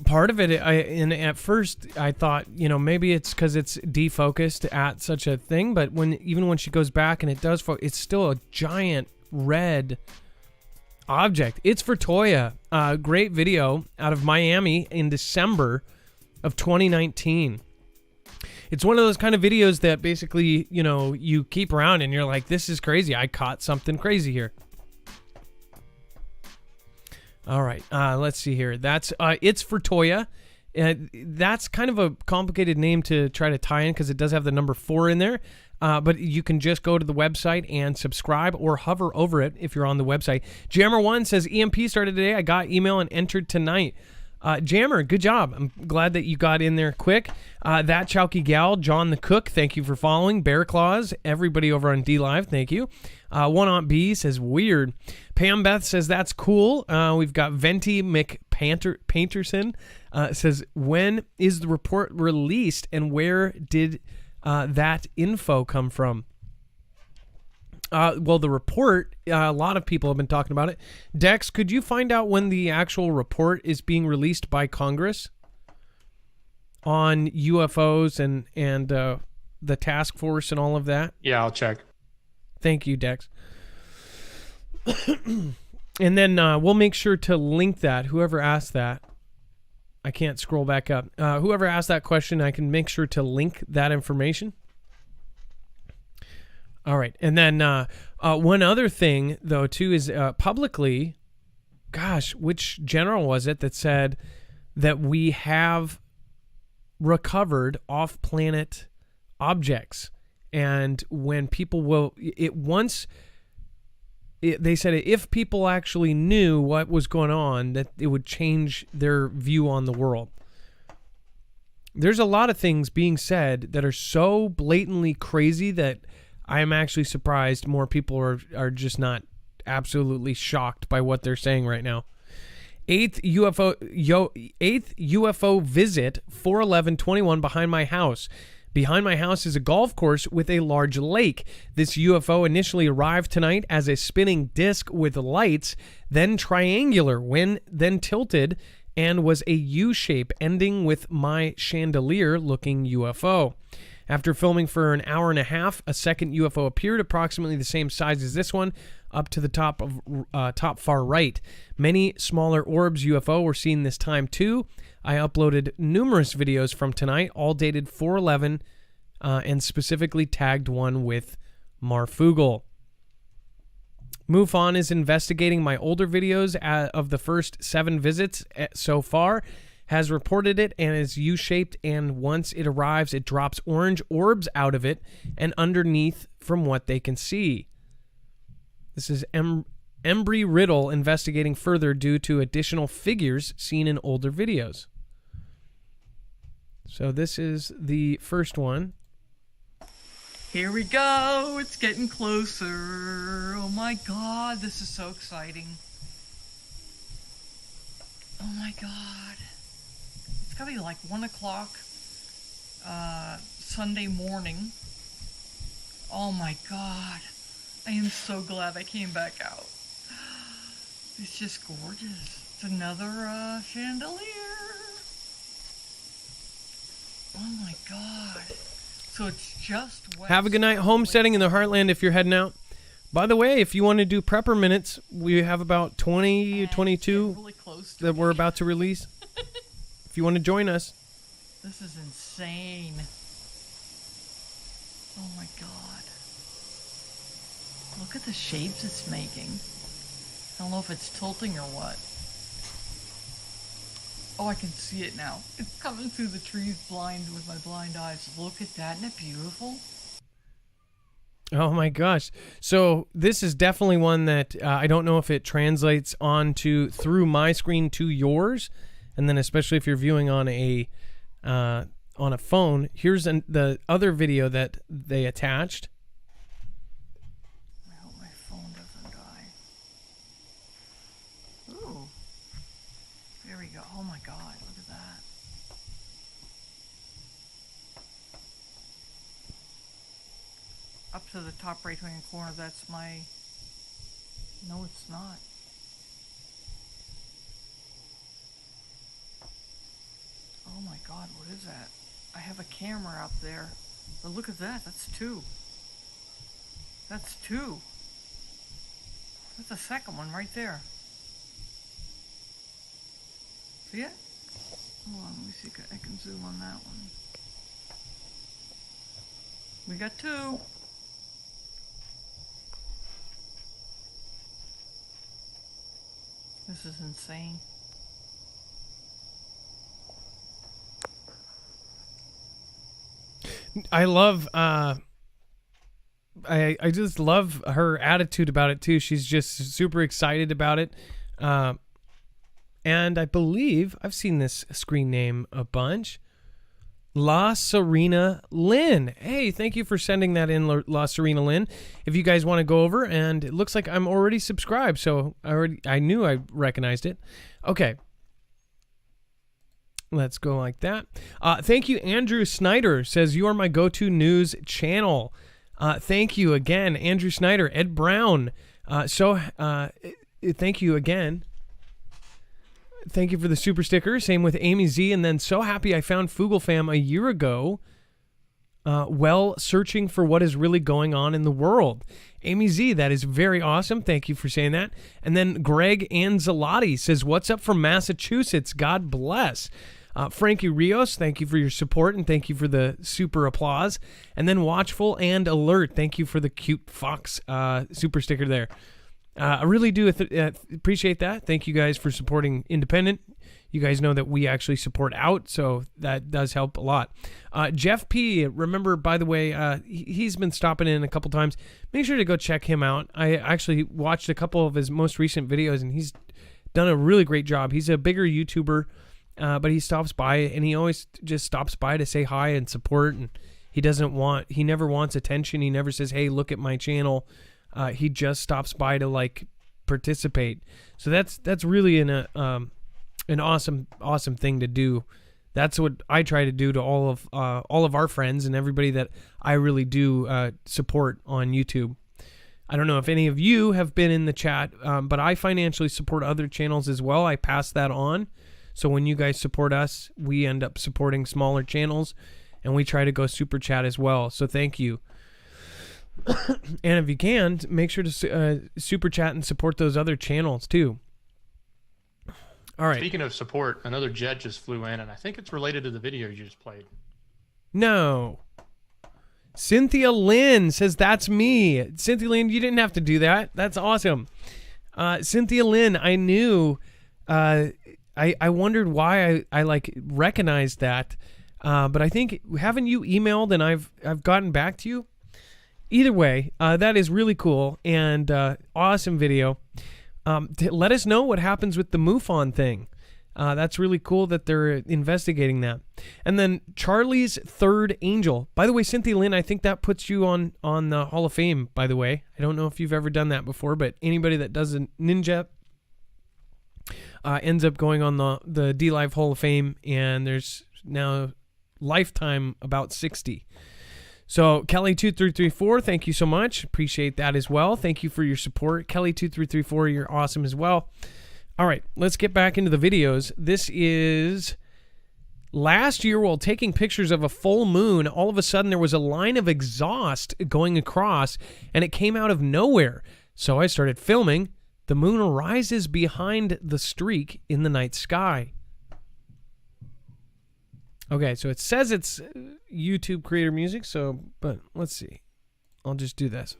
Part of it, at first I thought, maybe it's because it's defocused at such a thing, but even when she goes back and it does focus, it's still a giant red object. It's for Toya. Great video out of Miami in December of 2019. It's one of those kind of videos that basically, you keep around and you're like, this is crazy. I caught something crazy here. All right, let's see here. That's It's for Toya. That's kind of a complicated name to try to tie in because it does have the number 4 in there. But you can just go to the website and subscribe or hover over it if you're on the website. Jammer1 says, EMP started today. I got email and entered tonight. Jammer, good job. I'm glad that you got in there quick. That Chowky Gal, John the Cook, thank you for following. Bear Claws, everybody over on DLive, thank you. One Aunt B says, weird. Pam Beth says, that's cool. We've got Venti McPainterson says, when is the report released and where did that info come from? Well, the report, a lot of people have been talking about it. Dex, could you find out when the actual report is being released by Congress on UFOs and the task force and all of that? Yeah, I'll check. Thank you, Dex. And then we'll make sure to link that. Whoever asked that, I can't scroll back up. Whoever asked that question, I can make sure to link that information. All right. And then one other thing, though, too, is publicly, gosh, which general was it that said that we have recovered off-planet objects? And when people they said if people actually knew what was going on, that it would change their view on the world. There's a lot of things being said that are so blatantly crazy that I am actually surprised more people are just not absolutely shocked by what they're saying right now. Eighth UFO visit 41121 behind my house. Behind my house is a golf course with a large lake. This UFO initially arrived tonight as a spinning disc with lights, then triangular, then tilted, and was a U-shape ending with my chandelier-looking UFO. After filming for an hour and a half, a second UFO appeared, approximately the same size as this one, up to the top far right. Many smaller orbs UFO were seen this time too. I uploaded numerous videos from tonight, all dated 4/11, and specifically tagged one with Marfoogle. MUFON is investigating my older videos of the first 7 visits so far, has reported it, and is U-shaped, and once it arrives, it drops orange orbs out of it and underneath from what they can see. This is Embry Riddle investigating further due to additional figures seen in older videos. So this is the first one. Here we go. It's getting closer. Oh my God, this is so exciting. Oh my God. It's gotta be like 1 o'clock Sunday morning. Oh my God. I am so glad I came back out. It's just gorgeous. It's another chandelier. Oh my God. So it's just west. Have a good night homesteading in the Heartland if you're heading out. By the way, if you want to do prepper minutes, we have about 20, 22 really close to that we're about to release. If you want to join us. This is insane. Oh my God. Look at the shapes it's making. I don't know if it's tilting or what. Oh, I can see it now. It's coming through the trees blind with my blind eyes. Look at that. Isn't it beautiful? Oh my gosh. So this is definitely one that I don't know if it translates through my screen to yours. And then especially if you're viewing on a phone. Here's the other video that they attached. I hope my phone doesn't die. Ooh. There we go. Oh my God, look at that. Up to the top right hand corner, that's my... No, it's not. Oh my God, what is that? I have a camera up there. But look at that, that's 2. That's 2. That's the second one right there. See it? Hold on, let me see if I can zoom on that one. We got 2. This is insane. I love I just love her attitude about it too. She's just super excited about it. And I believe I've seen this screen name a bunch. La Serena Lynn. Hey, thank you for sending that in, La Serena Lynn. If you guys want to go over, and it looks like I'm already subscribed, so I knew I recognized it. Okay. Let's go like that. Thank you, Andrew Snyder says, you are my go-to news channel. Thank you again, Andrew Snyder. Ed Brown. Thank you again. Thank you for the super sticker. Same with Amy Z. And then so happy I found Foogle Fam a year ago while searching for what is really going on in the world. Amy Z, that is very awesome. Thank you for saying that. And then Greg Anzalotti says, what's up from Massachusetts? God bless. Frankie Rios, thank you for your support and thank you for the super applause. And then Watchful and Alert, thank you for the cute fox super sticker there. I really do appreciate that. Thank you guys for supporting independent. You guys know that we actually support out, so that does help a lot. Jeff P., remember, by the way, he's been stopping in a couple times. Make sure to go check him out. I actually watched a couple of his most recent videos, and he's done a really great job. He's a bigger YouTuber, but he stops by, and he always just stops by to say hi and support, and he never wants attention. He never says, hey, look at my channel. He just stops by to like participate. So that's really an awesome thing to do That's what I try to do to all of our friends and everybody that I really do support on YouTube. I don't know if any of you have been in the chat, but I financially support other channels as well. I pass that on. So when you guys support us, we end up supporting smaller channels, and we try to go super chat as well. So thank you. And if you can, make sure to super chat and support those other channels too. All right. Speaking of support, another jet just flew in, and I think it's related to the video you just played. No. Cynthia Lynn says, that's me. Cynthia Lynn, you didn't have to do that. That's awesome. Cynthia Lynn, I knew, I wondered why I like recognized that. But I think, haven't you emailed and I've gotten back to you? Either way, that is really cool and awesome video. Let us know what happens with the MUFON thing. That's really cool that they're investigating that. And then Charlie's Third Angel. By the way, Cynthia Lynn, I think that puts you on the Hall of Fame, by the way. I don't know if you've ever done that before, but anybody that does a ninja ends up going on the D-Live Hall of Fame, and there's now lifetime about 60. So Kelly2334, thank you so much. Appreciate that as well. Thank you for your support. Kelly2334, you're awesome as well. All right, let's get back into the videos. This is last year while taking pictures of a full moon, all of a sudden there was a line of exhaust going across, and it came out of nowhere. So I started filming. The moon rises behind the streak in the night sky. Okay, so it says it's YouTube creator music, but let's see. I'll just do this.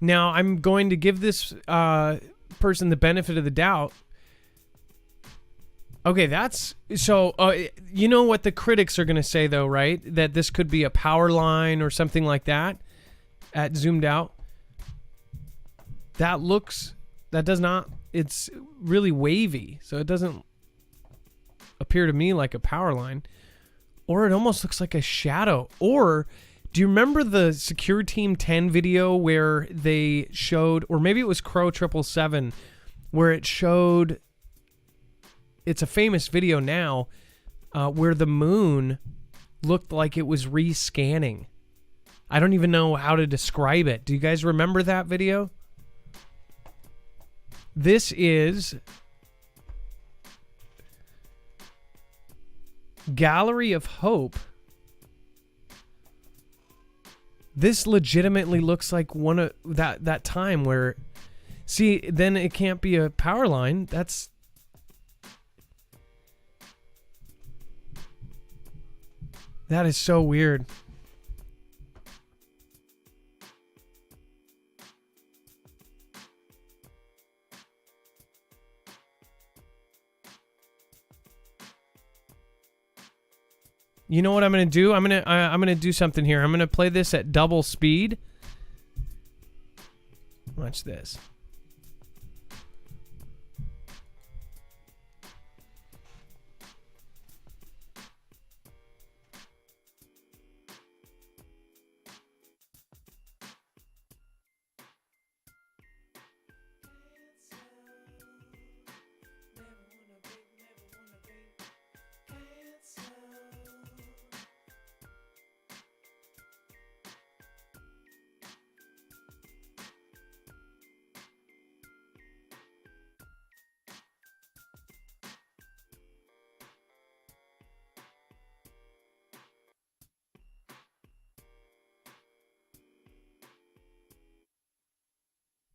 Now, I'm going to give this person the benefit of the doubt. Okay, that's... So, you know what the critics are going to say, though, right? That this could be a power line or something like that at zoomed out. That looks... That does not... It's really wavy, so it doesn't appear to me like a power line. Or it almost looks like a shadow. Or... Do you remember the Secure Team 10 video where they showed, or maybe it was Crow 777, where it showed, it's a famous video now, where the moon looked like it was rescanning. I don't even know how to describe it. Do you guys remember that video? This is Gallery of Hope. This legitimately looks like one of that time where, see, then it can't be a power line. That is so weird. You know what I'm gonna do? I'm gonna do something here. I'm gonna play this at double speed. Watch this.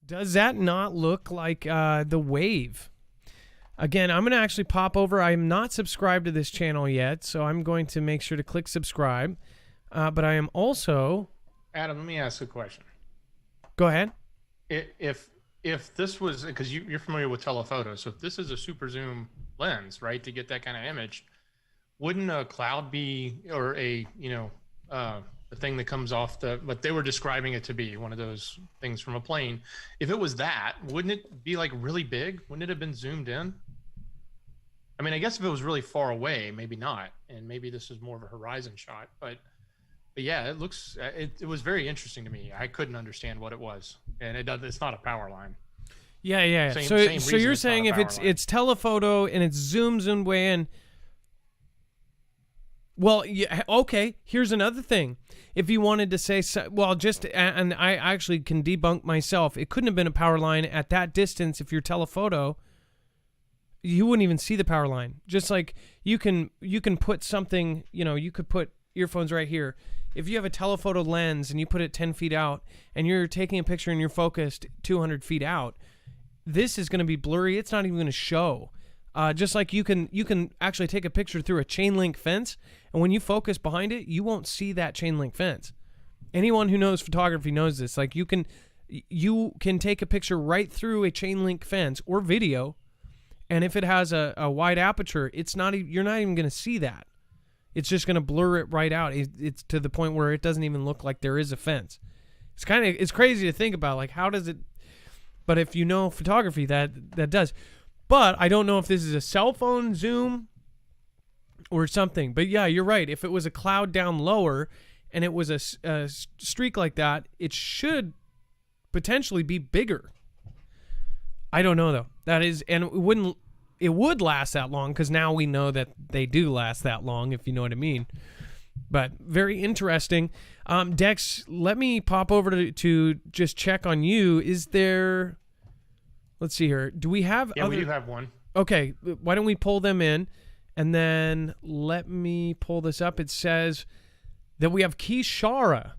Does that not look like the wave? Again, I'm going to actually pop over. I'm not subscribed to this channel yet, so I'm going to make sure to click subscribe. But I am also... Adam, let me ask a question. Go ahead. If this was... Because you're familiar with telephoto, so if this is a super zoom lens, right, to get that kind of image, wouldn't a cloud be, or a, the thing that comes off but they were describing it to be one of those things from a plane. If it was that, wouldn't it be like really big? Wouldn't it have been zoomed in? I mean, I guess if it was really far away, maybe not. And maybe this is more of a horizon shot, but yeah, it was very interesting to me. I couldn't understand what it was. And it's not a power line. Yeah. Same So you're saying if it's telephoto and it's zooms in way in. Well, yeah, okay. Here's another thing. If you wanted to say, and I actually can debunk myself. It couldn't have been a power line at that distance. If you're telephoto, you wouldn't even see the power line. Just like you can put something. You could put earphones right here. If you have a telephoto lens and you put it 10 feet out and you're taking a picture and you're focused 200 feet out, this is going to be blurry. It's not even going to show. Just like you can actually take a picture through a chain link fence, and when you focus behind it, you won't see that chain link fence. Anyone who knows photography knows this. Like you can take a picture right through a chain link fence or video, and if it has a wide aperture, you're not even going to see that. It's just going to blur it right out. It's to the point where it doesn't even look like there is a fence. It's crazy to think about. Like, how does it? But if you know photography, that does. But I don't know if this is a cell phone zoom or something. But yeah, you're right. If it was a cloud down lower and it was a streak like that, it should potentially be bigger. I don't know though. That is, and it would last that long because now we know that they do last that long, if you know what I mean. But very interesting. Dex, let me pop over to just check on you. Is there... Let's see here. Do we have... Yeah, we do have one. Okay, why don't we pull them in? And then let me pull this up. It says that we have Kishara.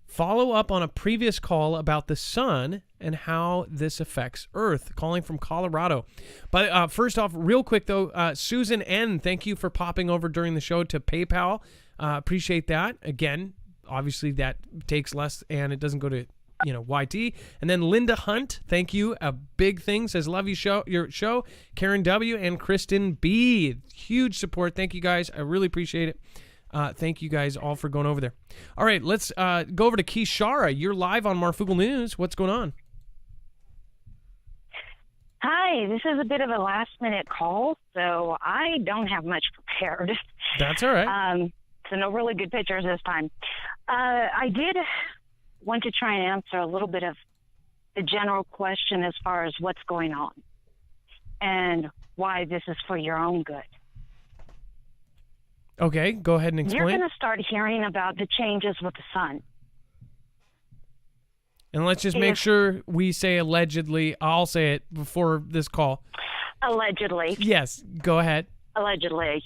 Follow up on a previous call about the sun and how this affects Earth. Calling from Colorado. But first off, real quick though, Susan N., thank you for popping over during the show to PayPal. Appreciate that. Again, obviously that takes less and it doesn't go to YT. And then Linda Hunt, thank you. A big thing, says love your show. Karen W. and Kristen B. Huge support. Thank you guys. I really appreciate it. Thank you guys all for going over there. All right, let's go over to Kishara. You're live on Marfoogle News. What's going on? Hi, this is a bit of a last-minute call, so I don't have much prepared. That's all right. So no really good pictures this time. I did want to try and answer a little bit of the general question as far as what's going on and why this is for your own good. Okay, go ahead and explain. You're going to start hearing about the changes with the sun. And let's just make sure we say allegedly. I'll say it before this call. Allegedly. Yes, go ahead. Allegedly.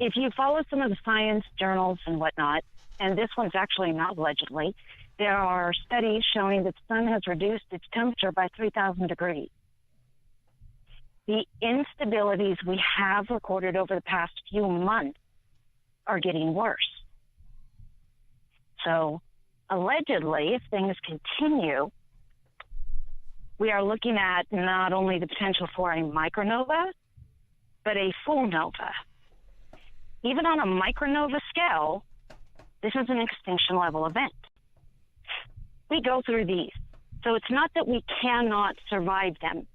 If you follow some of the science journals and whatnot, and this one's actually not allegedly, there are studies showing that the sun has reduced its temperature by 3,000 degrees. The instabilities we have recorded over the past few months are getting worse. So, allegedly, if things continue, we are looking at not only the potential for a micronova, but a full nova. Even on a micronova scale, this is an extinction level event. We go through these. So it's not that we cannot survive them.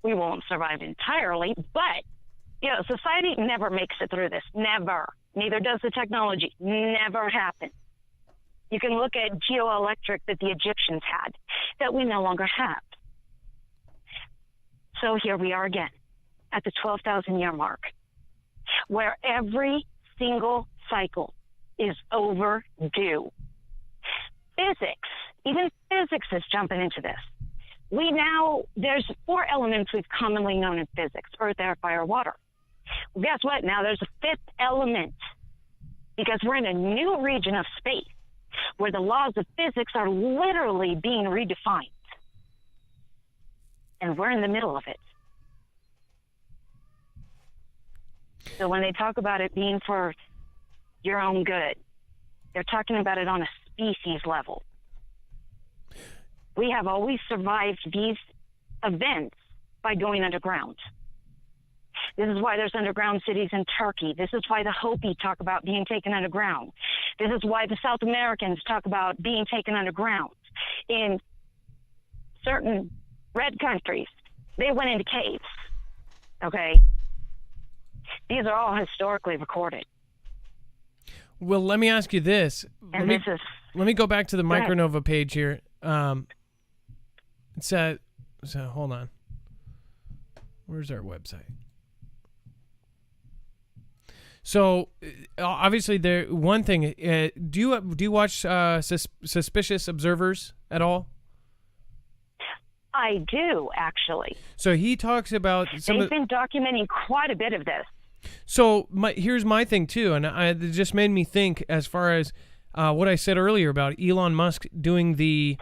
We won't survive entirely, but society never makes it through this. Never. Neither does the technology. Never happens. You can look at geoelectric that the Egyptians had that we no longer have. So here we are again at the 12,000 year mark, where every single cycle is overdue. Physics, even physics is jumping into this. There's 4 elements we've commonly known in physics: earth, air, fire, water. Well, guess what? Now there's a 5th element, because we're in a new region of space where the laws of physics are literally being redefined. And we're in the middle of it. So when they talk about it being for your own good, they're talking about it on a species level. We have always survived these events by going underground. This is why there's underground cities in Turkey. This is why the Hopi talk about being taken underground. This is why the South Americans talk about being taken underground. In certain red countries, they went into caves. Okay? These are all historically recorded. Well, let me ask you this. And let me go back to the Go ahead. Micronova page here. It said, so hold on. Where's our website? So obviously, there one thing. Do you watch Suspicious Observers at all? I do, actually. So he talks about They've been documenting quite a bit of this. So here's my thing too, and it just made me think as far as what I said earlier about Elon Musk doing the,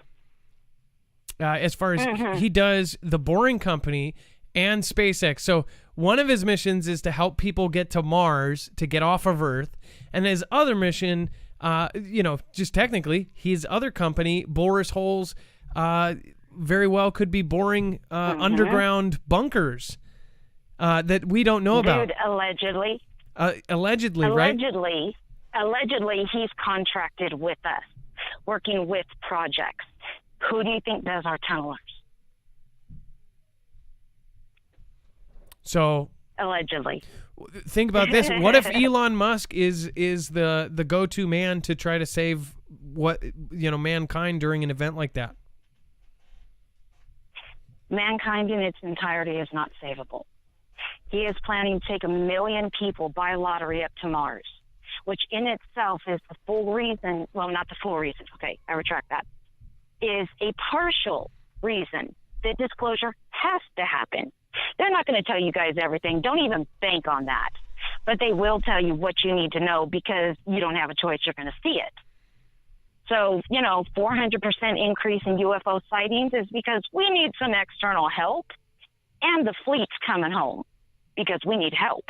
as far as he does the Boring Company and SpaceX. So one of his missions is to help people get to Mars, to get off of Earth, and his other mission, just technically, his other company bores holes. Very well could be boring underground bunkers that we don't know about. Dude, allegedly. Allegedly, right? Allegedly, he's contracted with us, working with projects. Who do you think does our tunnelers? So allegedly. Think about this. What if Elon Musk is the go-to man to try to save mankind during an event like that? Mankind in its entirety is not savable. He is planning to take 1 million people by lottery up to Mars, which in itself is the full reason, well, not the full reason, okay, I retract that, is a partial reason that disclosure has to happen. They're not going to tell you guys everything. Don't even bank on that. But they will tell you what you need to know because you don't have a choice. You're going to see it. So, 400% increase in UFO sightings is because we need some external help, and the fleet's coming home because we need help.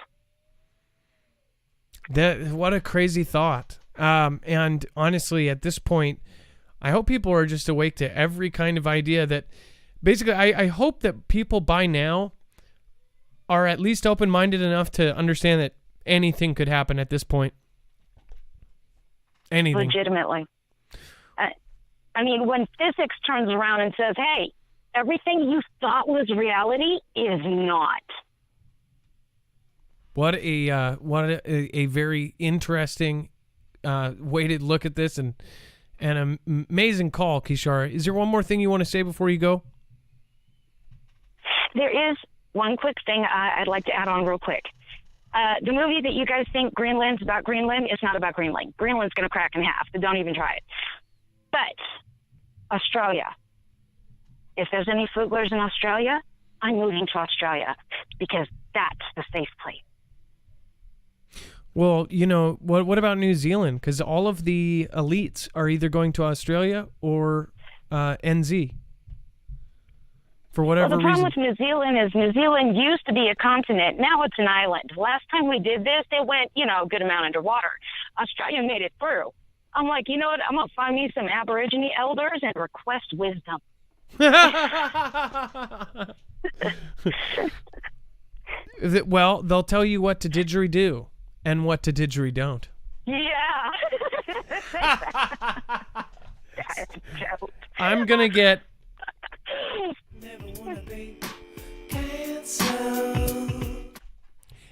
What a crazy thought. And honestly, at this point, I hope people are just awake to every kind of idea that basically, I hope that people by now are at least open-minded enough to understand that anything could happen at this point. Anything. Legitimately. When physics turns around and says, hey, everything you thought was reality is not. What a very interesting way to look at this, and an amazing call, Kishara. Is there one more thing you want to say before you go? There is one quick thing I'd like to add on real quick. The movie that you guys think Greenland's about Greenland, it's not about Greenland. Greenland's going to crack in half, but don't even try it. But Australia, if there's any Fooglers in Australia, I'm moving to Australia because that's the safe place. Well, what about New Zealand? Because all of the elites are either going to Australia or NZ. For whatever reason. Well, the problem with New Zealand is New Zealand used to be a continent. Now it's an island. Last time we did this, they went, a good amount underwater. Australia made it through. I'm like, you know what? I'm going to find me some Aborigine elders and request wisdom. Well, they'll tell you what to didgeridoo and what to didgeridoo. Yeah. I'm going to get...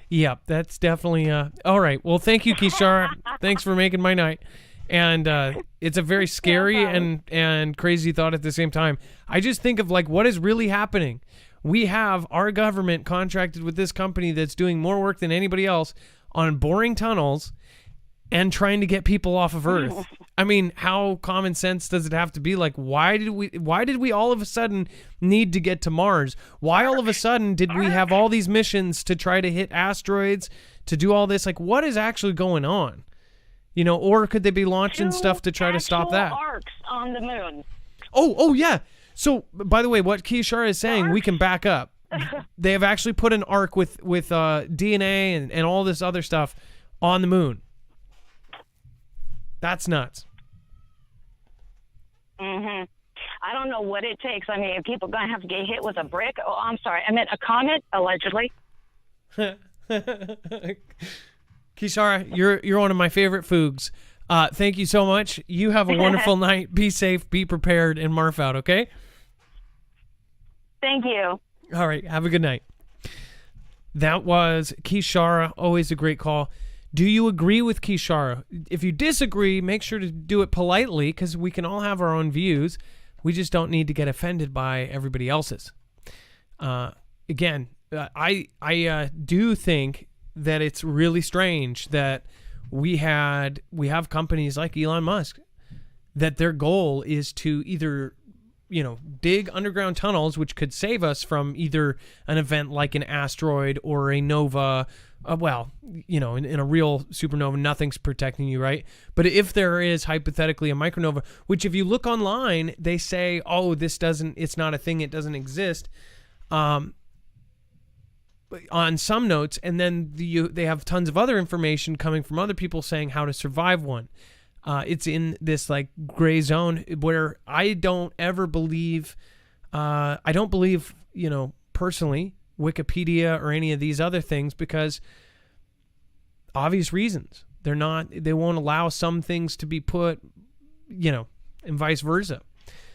Yeah, that's definitely... All right. Well, thank you, Kishara. Thanks for making my night. And it's a very scary and crazy thought at the same time. I just think of what is really happening. We have our government contracted with this company that's doing more work than anybody else on boring tunnels and trying to get people off of Earth. I mean, how common sense does it have to be? Why did we all of a sudden need to get to Mars? Why all of a sudden did we have all these missions to try to hit asteroids, to do all this? What is actually going on? Or could they be launching stuff to try to stop that? Arcs on the moon. Oh yeah. So, by the way, what Kishara is saying, we can back up. They have actually put an arc with DNA and all this other stuff on the moon. That's nuts. Mm-hmm. I don't know what it takes. I mean, are people going to have to get hit with a brick? Oh, I'm sorry. I meant a comet, allegedly. Kishara, you're one of my favorite foogs. Thank you so much. You have a wonderful night. Be safe, be prepared, and Marf out, okay? Thank you. All right, have a good night. That was Kishara. Always a great call. Do you agree with Kishara? If you disagree, make sure to do it politely, because we can all have our own views. We just don't need to get offended by everybody else's. Again, I do think that it's really strange that we have companies like Elon Musk that their goal is to either dig underground tunnels, which could save us from either an event like an asteroid or a nova. In a real supernova, nothing's protecting you, right? But if there is hypothetically a micronova, which if you look online, they say, oh, it's not a thing, it doesn't exist, on some notes, and then they have tons of other information coming from other people saying how to survive one. It's in this like gray zone where I don't ever believe, personally, Wikipedia or any of these other things, because obvious reasons. They won't allow some things to be put, and vice versa.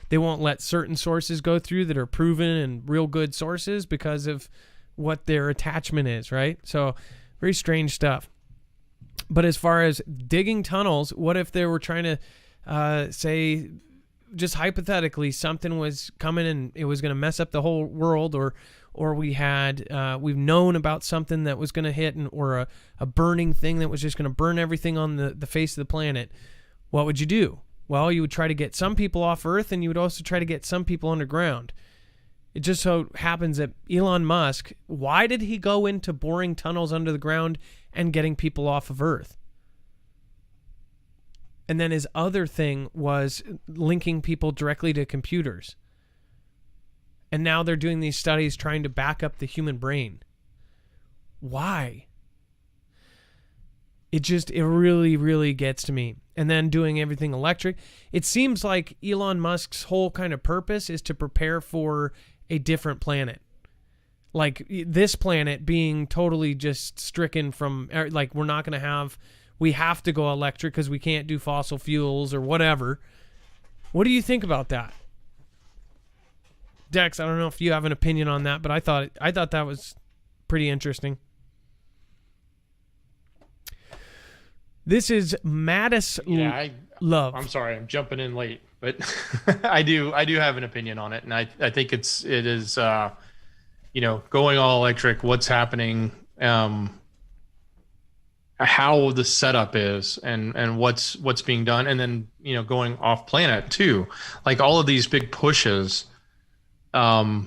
They won't let certain sources go through that are proven and real good sources because of what their attachment is, right? So very strange stuff. But as far as digging tunnels, what if they were trying to say, just hypothetically, something was coming and it was going to mess up the whole world, or we've known about something that was going to hit, or a burning thing that was just going to burn everything on the face of the planet. What would you do? Well, you would try to get some people off Earth, and you would also try to get some people underground. It just so happens that Elon Musk, why did he go into boring tunnels under the ground and getting people off of Earth? And then his other thing was linking people directly to computers. And now they're doing these studies trying to back up the human brain. Why? It really, really gets to me. And then doing everything electric. It seems like Elon Musk's whole kind of purpose is to prepare for a different planet. Like this planet being totally just stricken from, like, we have to go electric because we can't do fossil fuels or whatever. What do you think about that? Dex, I don't know if you have an opinion on that, but I thought that was pretty interesting. This is Mattis Love. I'm sorry, I'm jumping in late, but I do have an opinion on it, and I think it is going all electric. What's happening? How the setup is, and what's being done, and then going off planet too. Like all of these big pushes. It's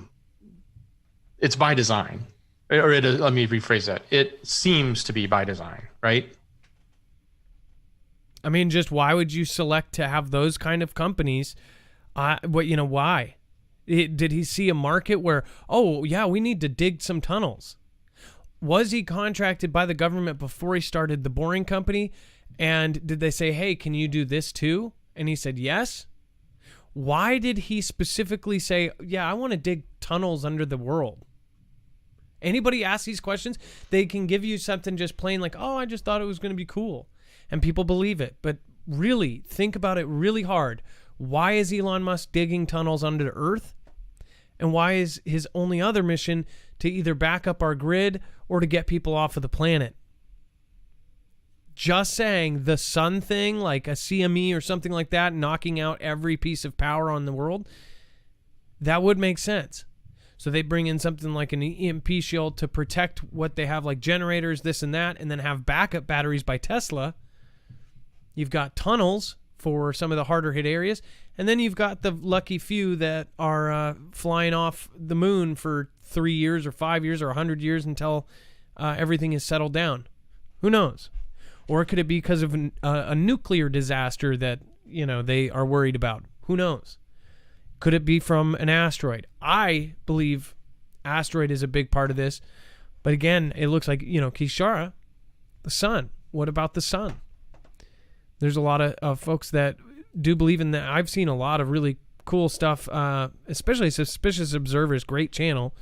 by design, or it is, let me rephrase that. It seems to be by design, right? I mean, just why would you select to have those kind of companies? Why? Did he see a market where, oh yeah, we need to dig some tunnels? Was he contracted by the government before he started the boring company? And did they say, hey, can you do this too? And he said yes. Why did he specifically say, yeah, I want to dig tunnels under the world? Anybody ask these questions, they can give you something just plain like, oh, I just thought it was going to be cool. And people believe it. But really, think about it really hard. Why is Elon Musk digging tunnels under the Earth? And why is his only other mission to either back up our grid or to get people off of the planet? Just saying the sun thing, like a CME or something like that, knocking out every piece of power on the world, that would make sense. So they bring in something like an EMP shield to protect what they have, like generators, this and that, and then have backup batteries by Tesla. You've got tunnels for some of the harder hit areas, and then you've got the lucky few that are flying off the moon for 3 years or 5 years or 100 years until everything is settled down. Who knows? Or could it be because of a nuclear disaster that they are worried about? Who knows? Could it be from an asteroid? I believe asteroid is a big part of this. But again, it looks like, Kishara, the sun. What about the sun? There's a lot of folks that do believe in that. I've seen a lot of really cool stuff, especially Suspicious Observers, great channel.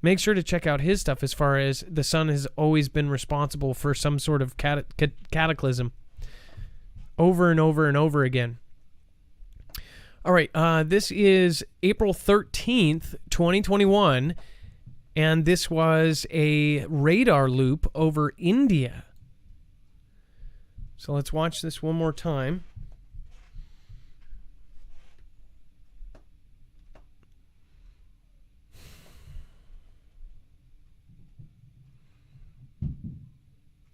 make sure to check out his stuff, as far as the sun has always been responsible for some sort of cataclysm over and over and over again. All right, this is April 13th, 2021, and this was a radar loop over India. So let's watch this one more time.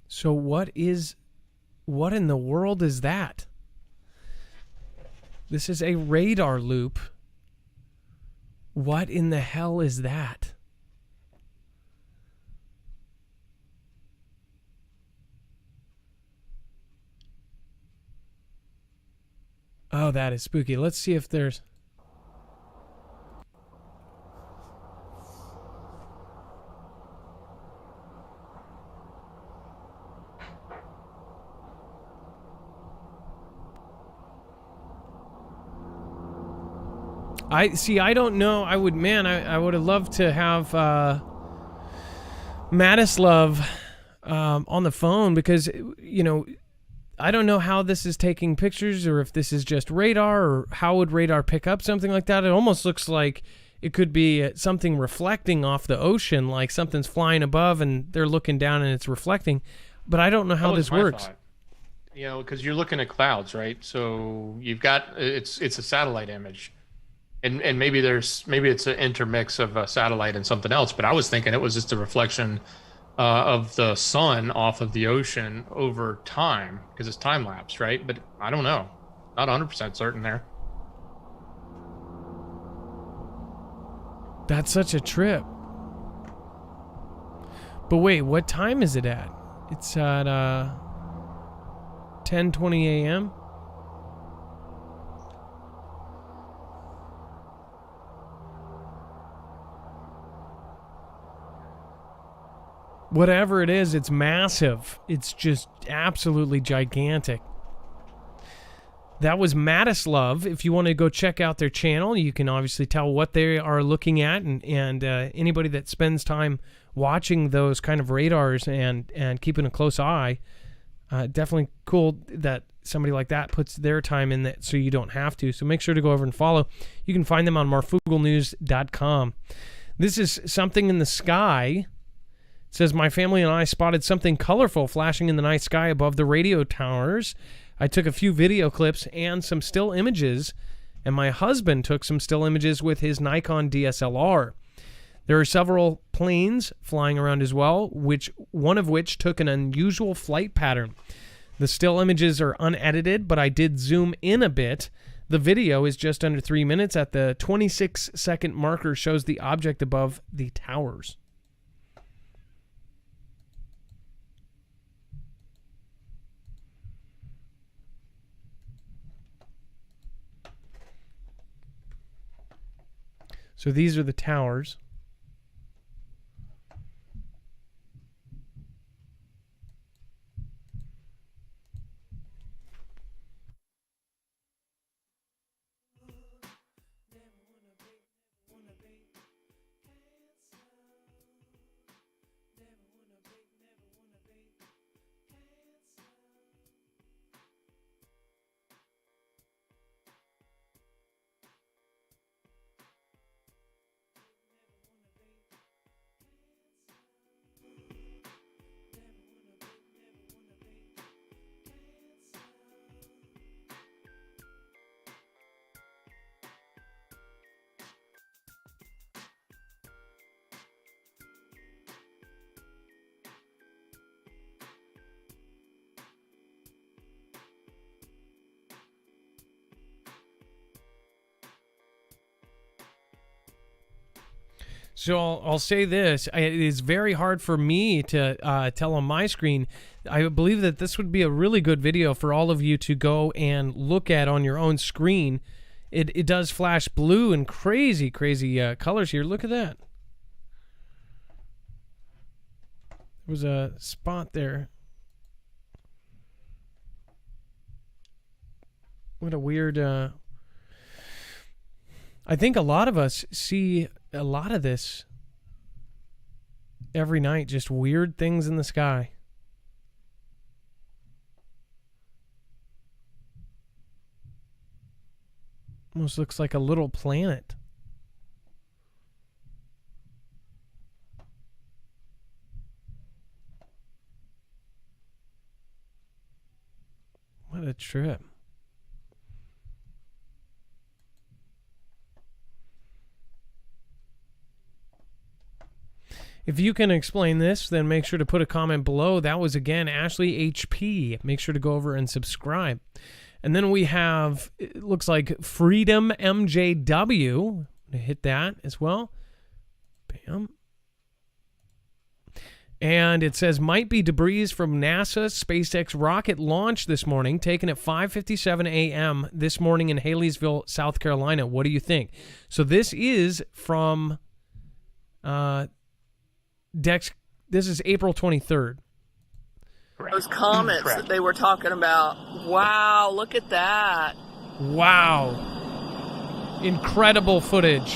So what in the world is that? This is a radar loop. What in the hell is that? Oh, that is spooky. Let's see if there's... I don't know. I would have loved to have Madislav on the phone, because, you know, I don't know how this is taking pictures, or if this is just radar, or how would radar pick up something like that. It almost looks like it could be something reflecting off the ocean, like something's flying above and they're looking down and it's reflecting. But I don't know how this works. Thought. You know, because you're looking at clouds, right? So you've got it's a satellite image. And maybe it's an intermix of a satellite and something else, but I was thinking it was just a reflection of the sun off of the ocean over time, because it's time lapse, right? But I don't know, not 100% certain there. That's such a trip. But wait, what time is it at? It's at 10:20 a.m. Whatever it is, it's massive. It's just absolutely gigantic. That was Madislav. If you want to go check out their channel, you can obviously tell what they are looking at, and anybody that spends time watching those kind of radars and keeping a close eye, definitely cool that somebody like that puts their time in that so you don't have to. So make sure to go over and follow. You can find them on marfooglenews.com. This is something in the sky. It says, my family and I spotted something colorful flashing in the night sky above the radio towers. I took a few video clips and some still images, and my husband took some still images with his Nikon DSLR. There are several planes flying around as well, one of which took an unusual flight pattern. The still images are unedited, but I did zoom in a bit. The video is just under 3 minutes. At the 26-second marker shows the object above the towers. So these are the towers. So I'll say this. It is very hard for me to tell on my screen. I believe that this would be a really good video for all of you to go and look at on your own screen. It does flash blue and crazy colors here. Look at that. There was a spot there. What a weird... I think a lot of us see a lot of this Every night, just weird things in the sky. Almost looks like a little planet. What a trip. If you can explain this, then make sure to put a comment below. That was, again, Ashley HP. Make sure to go over and subscribe. And then we have, it looks like Freedom MJW. Hit that as well. Bam. And it says, might be debris from NASA's SpaceX rocket launch this morning, taken at 5:57 a.m. this morning in Haley'sville, South Carolina. What do you think? So this is from Dex. This is April 23rd. Those comments that they were talking about. Wow, look at that. Wow. Incredible footage.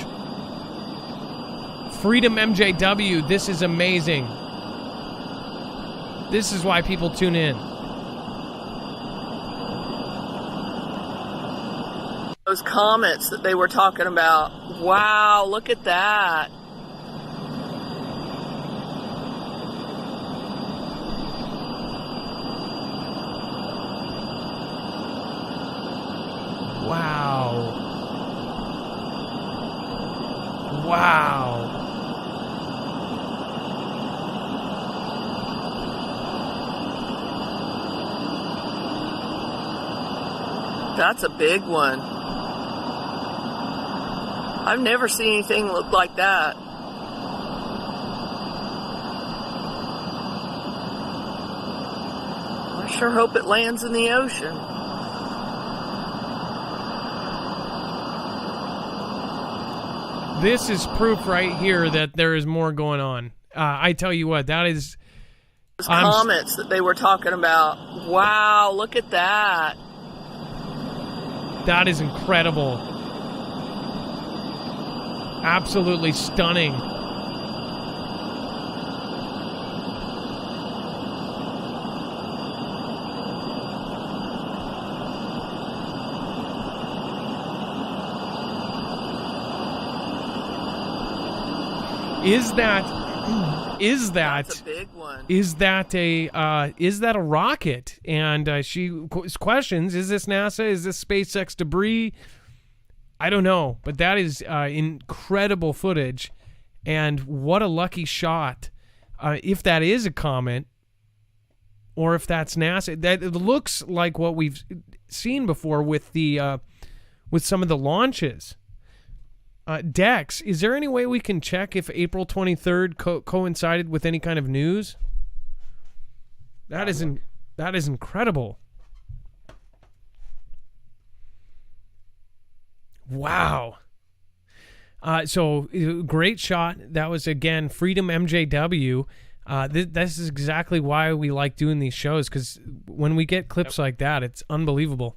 Freedom MJW, this is amazing. This is why people tune in. Those comments that they were talking about. Wow, look at that. Wow. Wow. That's a big one. I've never seen anything look like that. I sure hope it lands in the ocean. This is proof right here that there is more going on. I tell you what, that is... Those comments that they were talking about. Wow, look at that. That is incredible. Absolutely stunning. Is that That's a big one. Is that a rocket? And she questions, is this NASA? Is this SpaceX debris? I don't know, but that is incredible footage, and what a lucky shot. If that is a comet, or if that's NASA, that it looks like what we've seen before with the with some of the launches. Dex, is there any way we can check if April 23rd coincided with any kind of news? That is incredible. Wow. So great shot. That was, again, Freedom MJW. This is exactly why we like doing these shows, because when we get clips like that, it's unbelievable.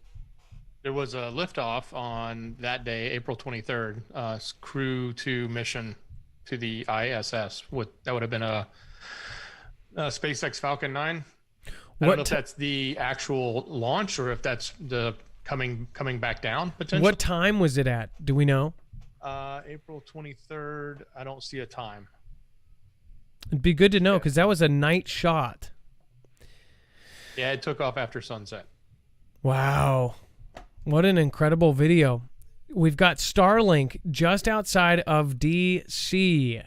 There was a liftoff on that day, April 23rd, Crew 2 mission to the ISS. That would have been a SpaceX Falcon 9. I don't know if that's the actual launch or if that's the coming back down potentially. What time was it at? Do we know? April 23rd. I don't see a time. It'd be good to know, because that was a night shot. Yeah, it took off after sunset. Wow. What an incredible video. We've got Starlink just outside of DC.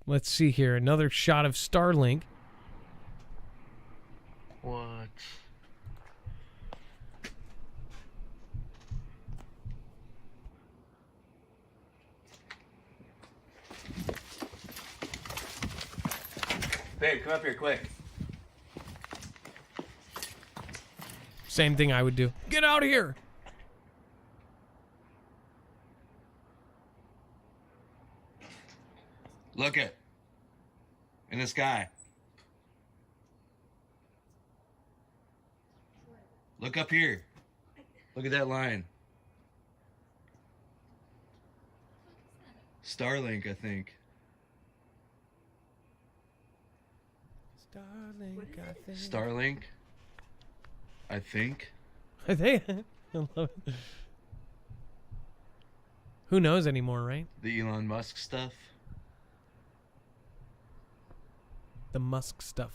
Let's see here. Another shot of Starlink. What? Babe, come up here quick. Same thing I would do. Get out of here. Look it. In the sky. Look up here. Look at that line. Starlink, I think. Starlink, I think. Starlink. I think. I think. I love it. Who knows anymore, right? The Elon Musk stuff. The Musk stuff.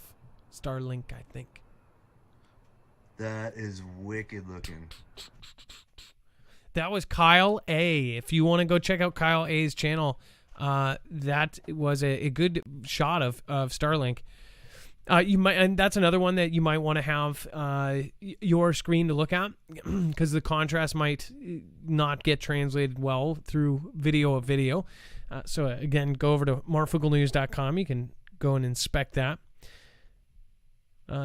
Starlink, I think. That is wicked looking. That was Kyle A. If you want to go check out Kyle A's channel, that was a good shot of Starlink. You might, and that's another one that you might want to have your screen to look at, because the contrast might not get translated well through video of video. So again, go over to marfooglenews.com. You can go and inspect that.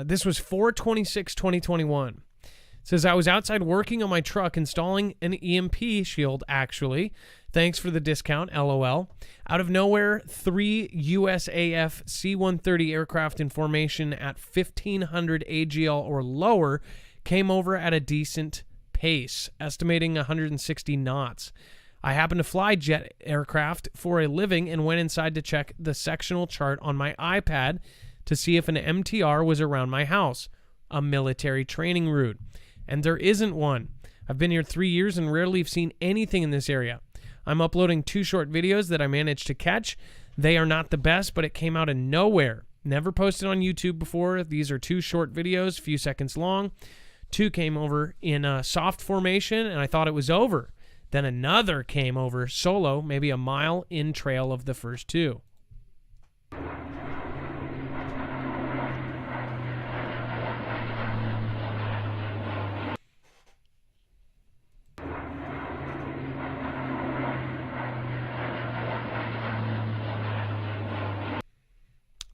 This was 4/26/2021. It says, I was outside working on my truck installing an EMP shield, actually. Thanks for the discount, LOL. Out of nowhere, 3 USAF C-130 aircraft in formation at 1,500 AGL or lower came over at a decent pace, estimating 160 knots. I happen to fly jet aircraft for a living and went inside to check the sectional chart on my iPad to see if an MTR was around my house, a military training route. And there isn't one. I've been here 3 years and rarely have seen anything in this area. I'm uploading 2 short videos that I managed to catch. They are not the best, but it came out of nowhere. Never posted on YouTube before. These are 2 short videos, a few seconds long. 2 came over in a soft formation, and I thought it was over. Then another came over solo, maybe a mile in trail of the first 2.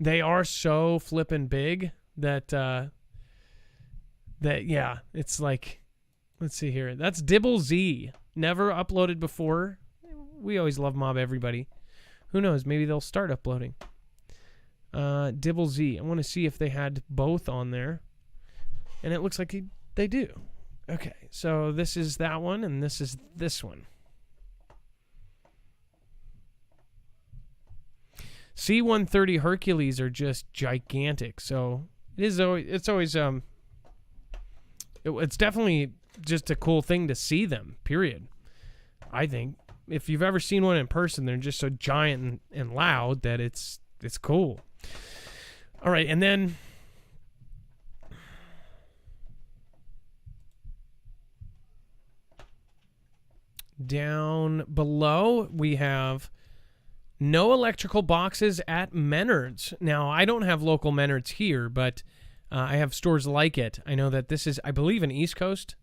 They are so flippin' big that yeah, it's like, let's see here. That's Dibble Z. Never uploaded before. We always love Mob Everybody. Who knows? Maybe they'll start uploading. Dibble Z. I want to see if they had both on there. And it looks like they do. Okay, so this is that one, and this is this one. C-130 Hercules are just gigantic, so it's definitely just a cool thing to see them, period. I think if you've ever seen one in person, they're just so giant and loud that it's cool. All right, and then down below we have no electrical boxes at Menards. Now, I don't have local Menards here, but I have stores like it. I know that this is, I believe, an East Coast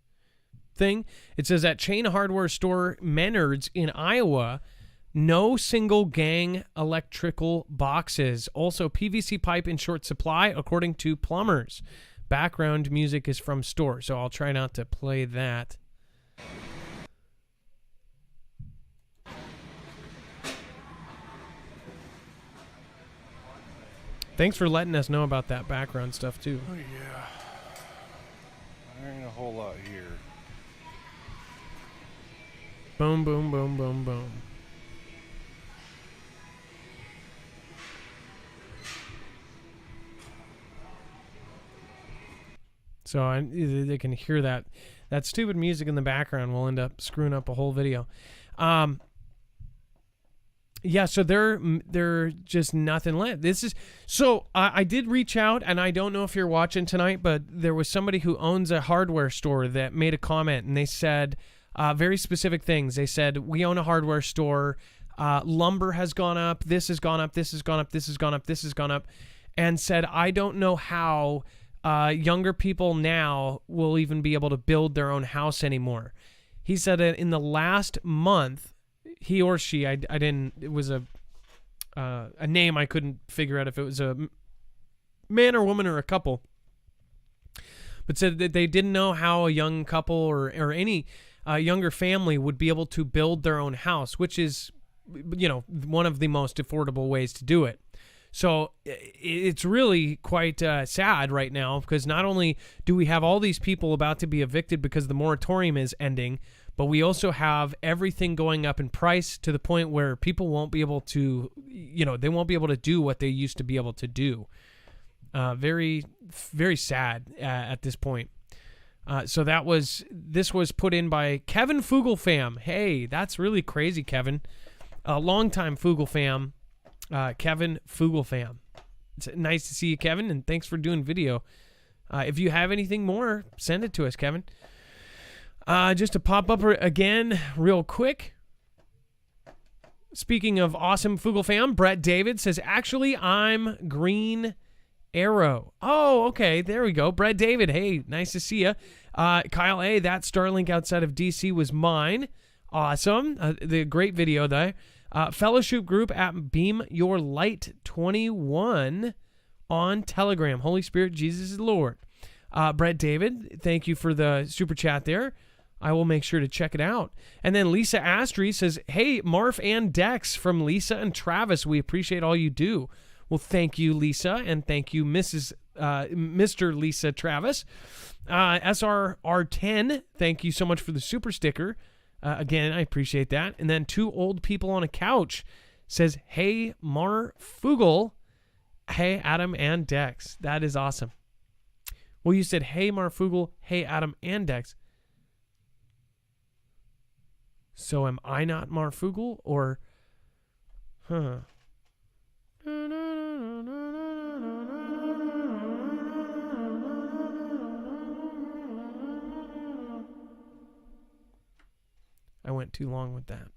thing. It says at chain hardware store Menards in Iowa, no single gang electrical boxes. Also, PVC pipe in short supply, according to plumbers. Background music is from store, so I'll try not to play that. Thanks for letting us know about that background stuff, too. Oh, yeah. There ain't a whole lot here. Boom, boom, boom, boom, boom. So they can hear that stupid music in the background will end up screwing up a whole video. Yeah, so they're just nothing left. This is so I did reach out, and I don't know if you're watching tonight, but there was somebody who owns a hardware store that made a comment, and they said very specific things. They said, we own a hardware store. Lumber has gone up. This has gone up. This has gone up. This has gone up. This has gone up. And said, I don't know how younger people now will even be able to build their own house anymore. He said that in the last month, he or she, I didn't, it was a name I couldn't figure out if it was a man or woman or a couple, but said that they didn't know how a young couple or any younger family would be able to build their own house, which is, one of the most affordable ways to do it. So it's really quite sad right now, because not only do we have all these people about to be evicted because the moratorium is ending, but we also have everything going up in price to the point where people won't be able to, they won't be able to do what they used to be able to do. Very, very sad at this point. So this was put in by Kevin Foogle Fam. Hey, that's really crazy, Kevin. A longtime Foogle Fam, Kevin Foogle Fam. It's nice to see you, Kevin, and thanks for doing video. If you have anything more, send it to us, Kevin. Just to pop up again real quick. Speaking of awesome Foogle Fam, Brett David says, actually, I'm Green Arrow. Oh, okay. There we go. Brett David. Hey, nice to see you. Kyle A., that Starlink outside of DC was mine. Awesome. The great video there. Fellowship group at Beam Your Light 21 on Telegram. Holy Spirit, Jesus is Lord. Brett David, thank you for the super chat there. I will make sure to check it out. And then Lisa Astry says, hey, Marf and Dex from Lisa and Travis. We appreciate all you do. Well, thank you, Lisa, and thank you, Mr. Lisa Travis. SRR10, thank you so much for the super sticker. Again, I appreciate that. And then Two Old People on a Couch says, hey, Marfoogle, hey, Adam and Dex. That is awesome. Well, you said, hey, Marfoogle, hey, Adam and Dex. So am I not Marfoogle, or... Huh... I went too long with that.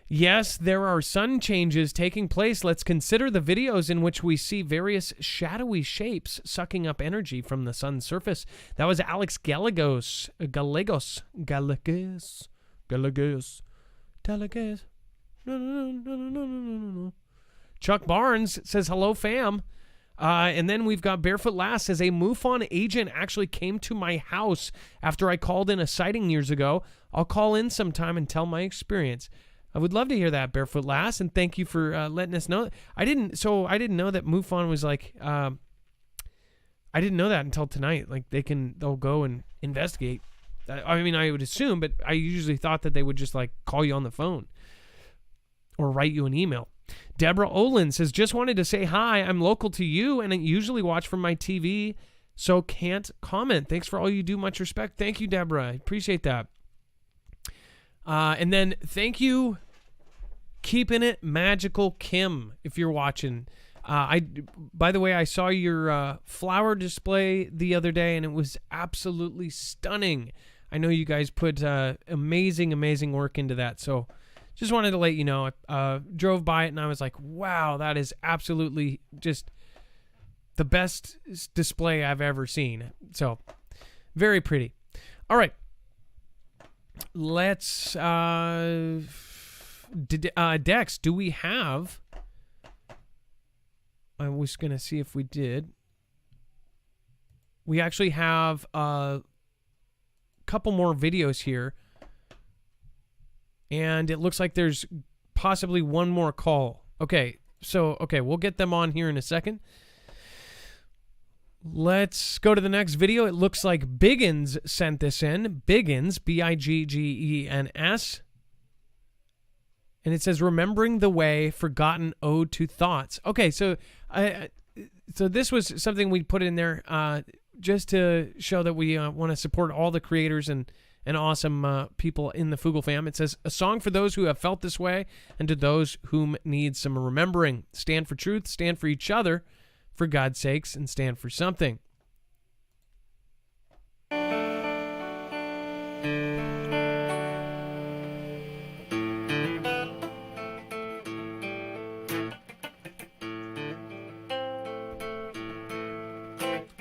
Yes, there are sun changes taking place. Let's consider the videos in which we see various shadowy shapes sucking up energy from the sun's surface. That was Alex Gallegos. Chuck Barnes says, hello, fam. And then we've got Barefoot Lass says, a MUFON agent actually came to my house after I called in a sighting years ago. I'll call in sometime and tell my experience. I would love to hear that, Barefoot Lass, and thank you for letting us know. I didn't know that MUFON was like, I didn't know that until tonight. Like they'll go and investigate. I mean, I would assume, but I usually thought that they would just like call you on the phone or write you an email. Deborah Olin says, just wanted to say hi. I'm local to you and I usually watch from my TV, so can't comment. Thanks for all you do. Much respect. Thank you, Deborah. I appreciate that. And then thank you, Keeping It Magical Kim, if you're watching. By the way, I saw your flower display the other day and it was absolutely stunning. I know you guys put amazing work into that. So just wanted to let you know, I drove by it and I was like, wow, that is absolutely just the best display I've ever seen. So very pretty. All right. Let's, Dex, do we have, I was going to see if we did. We actually have a couple more videos here. And it looks like there's possibly one more call. Okay, we'll get them on here in a second. Let's go to the next video. It looks like Biggins sent this in. Biggins, Biggens. And it says, remembering the way, forgotten ode to thoughts. Okay, so this was something we put in there just to show that we want to support all the creators and awesome people in the Foogle fam. It says, a song for those who have felt this way and to those whom need some remembering. Stand for truth, stand for each other, for God's sakes, and stand for something.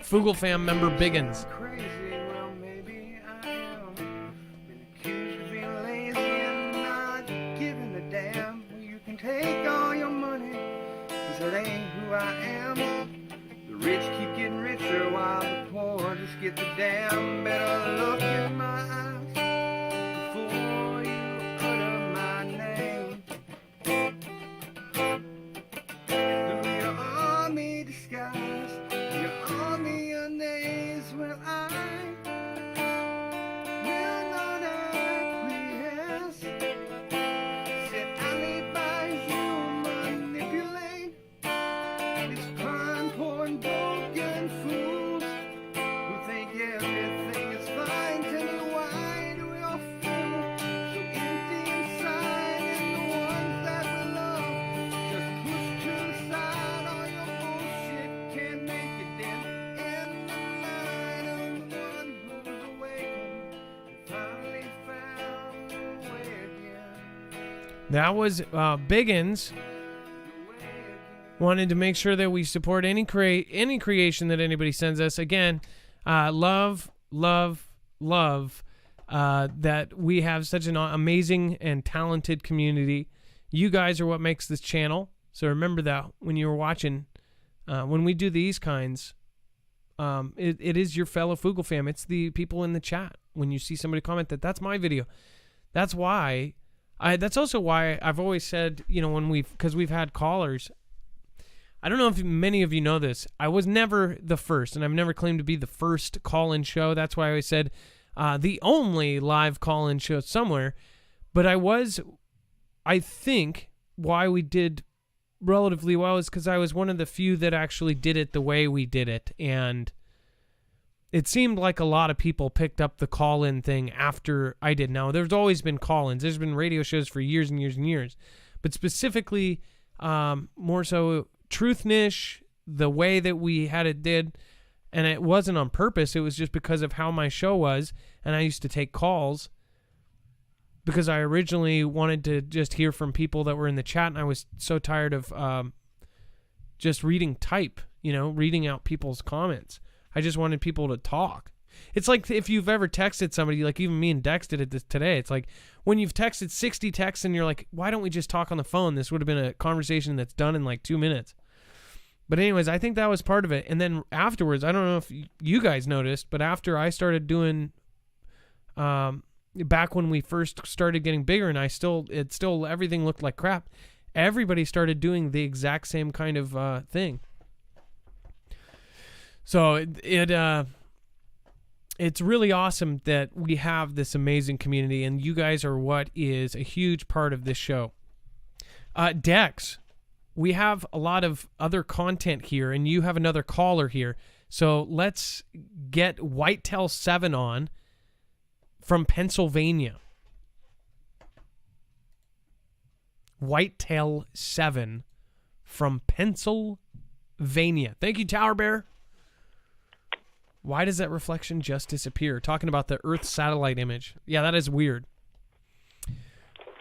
Foogle fam member Biggins. Take all your money, 'cause it ain't who I am. The rich keep getting richer while the poor just get the damn. Better look in my eyes before you utter my name. Though you're on me disguised, you're on me on days when I That was Biggins. Wanted to make sure that we support any creation that anybody sends us. Again, love that we have such an amazing and talented community. You guys are what makes this channel. So remember that when you're watching, when we do these kinds, it is your fellow Foogle fam. It's the people in the chat. When you see somebody comment that's my video. That's why that's also why I've always said, because we've had callers. I don't know if many of you know this. I was never the first, and I've never claimed to be the first call-in show. That's why I always said the only live call-in show somewhere. But I think why we did relatively well is because I was one of the few that actually did it the way we did it. And it seemed like a lot of people picked up the call-in thing after I did. Now, there's always been call-ins. There's been radio shows for years and years and years. But specifically, more so, Truthnish, the way that we had it did, and it wasn't on purpose. It was just because of how my show was, and I used to take calls because I originally wanted to just hear from people that were in the chat, and I was so tired of just reading type, reading out people's comments. I just wanted people to talk. It's like if you've ever texted somebody, like even me and Dex did it today. It's like when you've texted 60 texts and you're like, why don't we just talk on the phone? This would have been a conversation that's done in like 2 minutes. But anyways, I think that was part of it. And then afterwards, I don't know if you guys noticed, but after I started doing, back when we first started getting bigger and everything looked like crap, everybody started doing the exact same kind of thing. So it's really awesome that we have this amazing community, and you guys are what is a huge part of this show. Dex, we have a lot of other content here, and you have another caller here. So let's get Whitetail 7 on from Pennsylvania. Whitetail 7 from Pennsylvania. Thank you, Tower Bear. Why does that reflection just disappear? Talking about the Earth satellite image. Yeah, that is weird.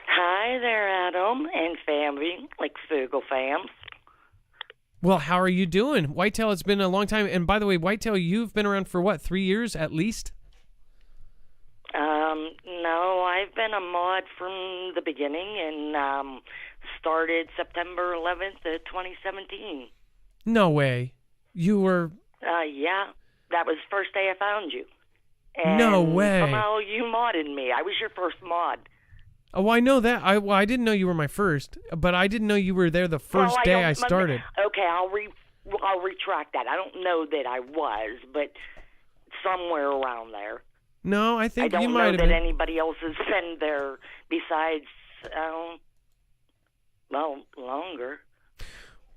Hi there, Adam and family, like Foogle fams. Well, how are you doing? Whitetail, it's been a long time. And by the way, Whitetail, you've been around for what, 3 years at least? No, I've been a mod from the beginning and started September 11th of 2017. No way. You were... Yeah, that was the first day I found you. And no way. Somehow you modded me. I was your first mod. Oh, I know that. I didn't know you were my first, but I didn't know you were there the first day I started. Okay, I'll retract that. I don't know that I was, but somewhere around there. No, I think you might have been. I don't know that anybody else has been there besides, longer.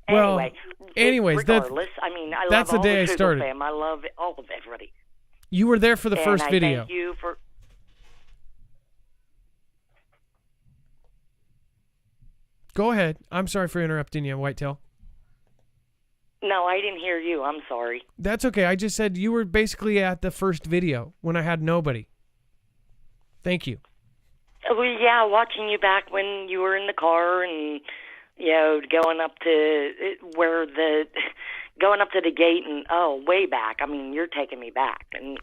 Well, anyways, regardless, I love that's the day I Foogle started. Fam. I love all of everybody. You were there for the first video. Thank you for... Go ahead. I'm sorry for interrupting you, Whitetail. No, I didn't hear you. I'm sorry. That's okay. I just said you were basically at the first video when I had nobody. Thank you. Well, yeah, watching you back when you were in the car and, going up to the gate and, way back. You're taking me back. And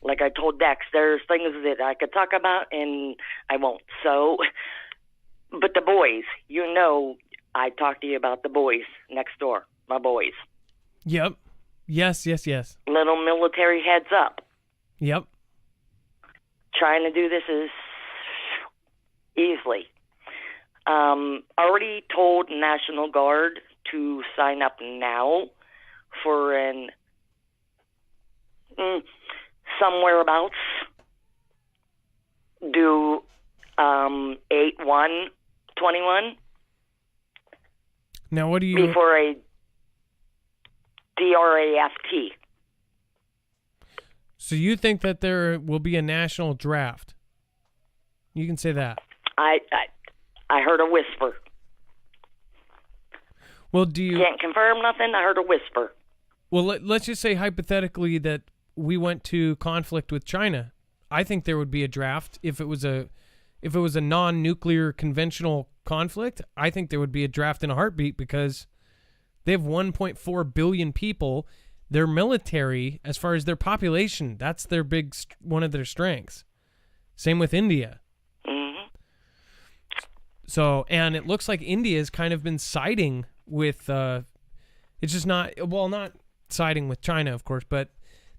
like I told Dex, there's things that I could talk about and I won't. So... But the boys, I talked to you about the boys next door, my boys. Yep. Yes. Little military heads up. Yep. Trying to do this as easily. Already told National Guard to sign up now for an somewhereabouts do 8/1/21. Now, what do you... Before a draft. So you think that there will be a national draft? You can say that. I heard a whisper. Well, do you... Can't confirm nothing. I heard a whisper. Well, let's just say hypothetically that we went to conflict with China. I think there would be a draft if it was a non-nuclear conventional conflict, I think there would be a draft in a heartbeat because they have 1.4 billion people. Their military, as far as their population, that's their one of their strengths. Same with India. Mm-hmm. So, and it looks like India's kind of been siding with, it's just not siding with China, of course, but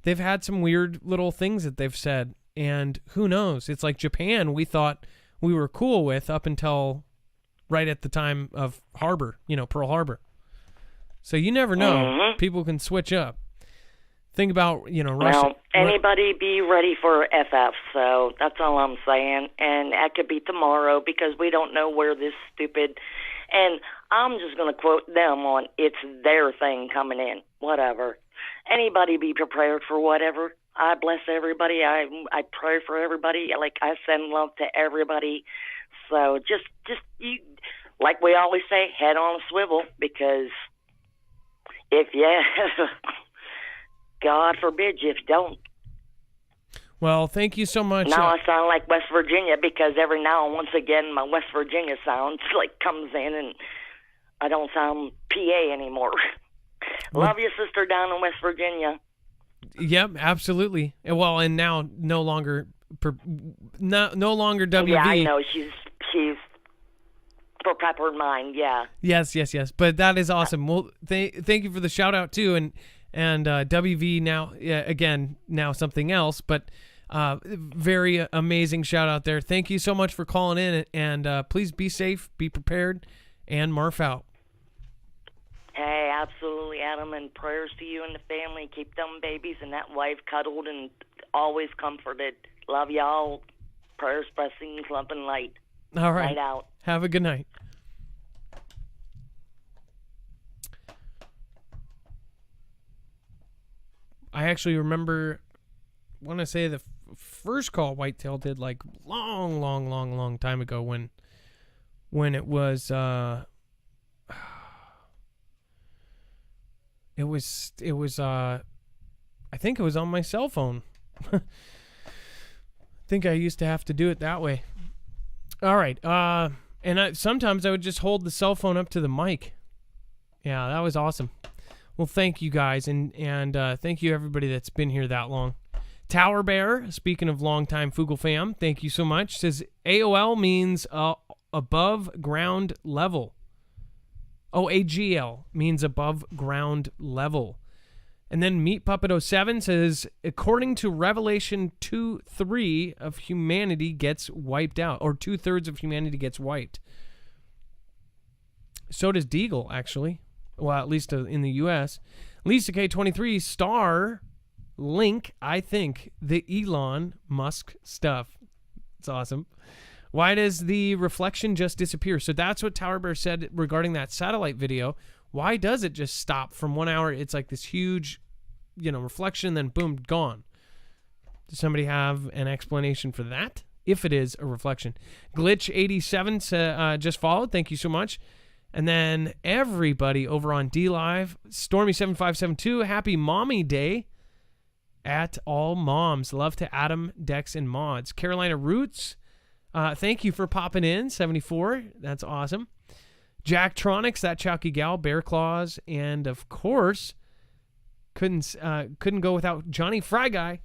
they've had some weird little things that they've said, and who knows? It's like Japan, we thought we were cool with up until right at the time of Pearl Harbor. So you never know. Mm-hmm. People can switch up. Think about, Russia. Well, anybody be ready for FF, so that's all I'm saying. And that could be tomorrow because we don't know where this stupid... And I'm just going to quote them on it's their thing coming in. Whatever. Anybody be prepared for whatever. I bless everybody. I pray for everybody. Like I send love to everybody. So just you, like we always say, head on a swivel because God forbid you if you don't. Well, thank you so much. Now I sound like West Virginia because every now and once again my West Virginia sound like comes in and I don't sound PA anymore. Love you, sister, down in West Virginia. Yep, absolutely. Well, and now no longer WV. Yeah, I know she's for proper mind. Yeah. Yes. But that is awesome. Well, thank you for the shout out too, and WV now something else, but very amazing shout out there. Thank you so much for calling in, and please be safe, be prepared, and Marf out. Hey, absolutely, Adam, and prayers to you and the family. Keep them babies and that wife cuddled and always comforted. Love y'all. Prayers, blessings, love and light. All right. Night out. Have a good night. I actually remember, I want to say the first call Whitetail did like long time ago when it was I think it was on my cell phone. I think I used to have to do it that way. All right. And sometimes I would just hold the cell phone up to the mic. Yeah, that was awesome. Well, thank you guys, and thank you everybody that's been here that long. Tower Bear, speaking of longtime Foogle fam, thank you so much. Says AOL means above ground level. AGL means above ground level. And then Meat Puppet 07 says, according to Revelation 2:3 of humanity gets wiped out, or 2/3 of humanity gets wiped. So does Deagle, actually. Well, at least in the U.S. Lisa K23, Star Link, I think, the Elon Musk stuff. It's awesome. Why does the reflection just disappear? So that's what Tower Bear said regarding that satellite video. Why does it just stop from 1 hour? It's like this huge, reflection, then boom, gone. Does somebody have an explanation for that? If it is a reflection. Glitch87 just followed. Thank you so much. And then everybody over on DLive, Stormy7572, happy Mommy Day at all moms. Love to Adam, Dex, and Mods. Carolina Roots, thank you for popping in, 74. That's awesome. Jacktronics, that Chalky Gal, Bear Claws, and of course, couldn't go without Johnny Fry Guy.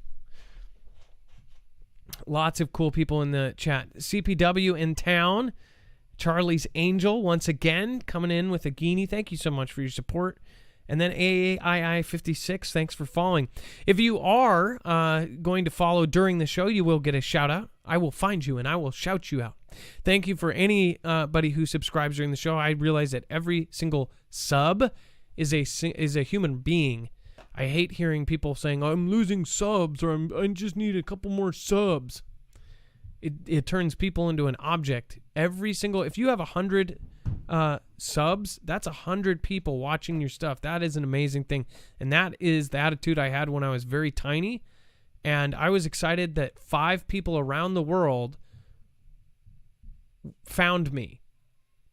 Lots of cool people in the chat. CPW in town. Charlie's Angel, once again, coming in with a guinea. Thank you so much for your support. And then AAII56, thanks for following. If you are going to follow during the show, you will get a shout-out. I will find you, and I will shout you out. Thank you for anybody who subscribes during the show. I realize that every single sub is a human being. I hate hearing people saying, I'm losing subs, or I just need a couple more subs. It turns people into an object. If you have 100 subs, that's 100 people watching your stuff. That is an amazing thing. And that is the attitude I had when I was very tiny. And I was excited that 5 people around the world found me.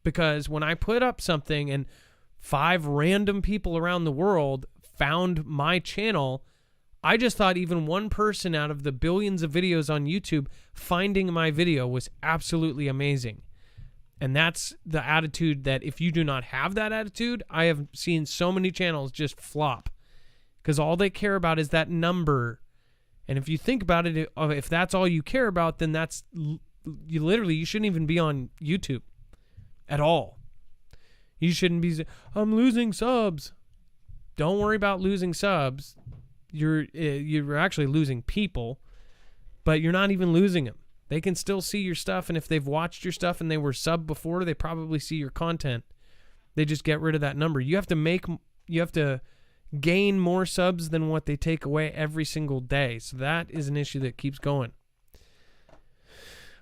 Because when I put up something and 5 random people around the world found my channel, I just thought even one person out of the billions of videos on YouTube finding my video was absolutely amazing. And that's the attitude that if you do not have that attitude, I have seen so many channels just flop because all they care about is that number. And if you think about it, if that's all you care about, then you shouldn't even be on YouTube at all. You shouldn't be, I'm losing subs. Don't worry about losing subs. You're actually losing people, but you're not even losing them. They can still see your stuff, and if they've watched your stuff and they were subbed before, they probably see your content. They just get rid of that number. You have to gain more subs than what they take away every single day. So that is an issue that keeps going.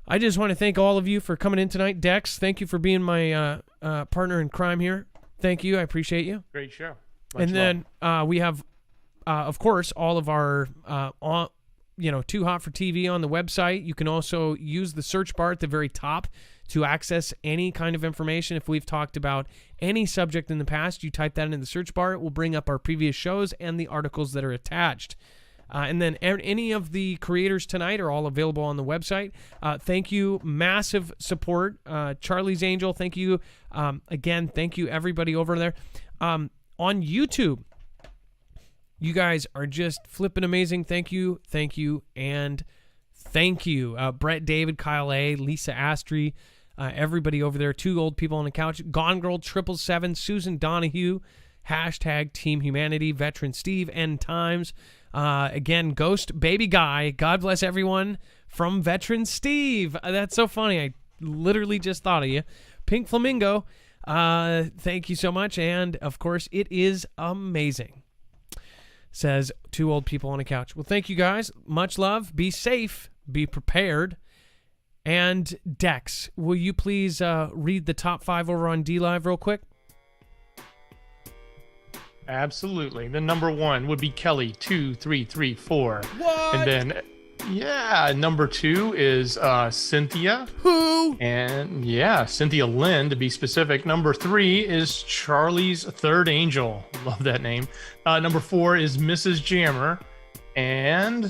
I just want to thank all of you for coming in tonight. Dex, thank you for being my partner in crime here. Thank you. I appreciate you. Great show. And then we have, of course, all of our Too Hot for TV on the website. You can also use the search bar at the very top to access any kind of information. If we've talked about any subject in the past, you type that into the search bar. It will bring up our previous shows and the articles that are attached. And then any of the creators tonight are all available on the website. Thank you. Massive support. Charlie's Angel, thank you. Again, thank you everybody over there. On YouTube, you guys are just flipping amazing. Thank you, and thank you. Brett, David, Kyle A, Lisa Astry, everybody over there. Two Old People on the Couch. Gone Girl 777, Susan Donahue, hashtag Team Humanity, Veteran Steve, End Times. Again, Ghost Baby Guy. God bless everyone from Veteran Steve. That's so funny. I literally just thought of you. Pink Flamingo. Thank you so much. And of course, it is amazing. Says Two Old People on a Couch. Well, thank you guys. Much love. Be safe. Be prepared. And Dex, will you please read the top 5 over on DLive real quick? Absolutely. The number 1 would be Kelly 2334. What? And then, number 2 is Cynthia. Who? And Cynthia Lynn to be specific. Number 3 is Charlie's Third Angel. Love that name. Number 4 is Mrs. Jammer. And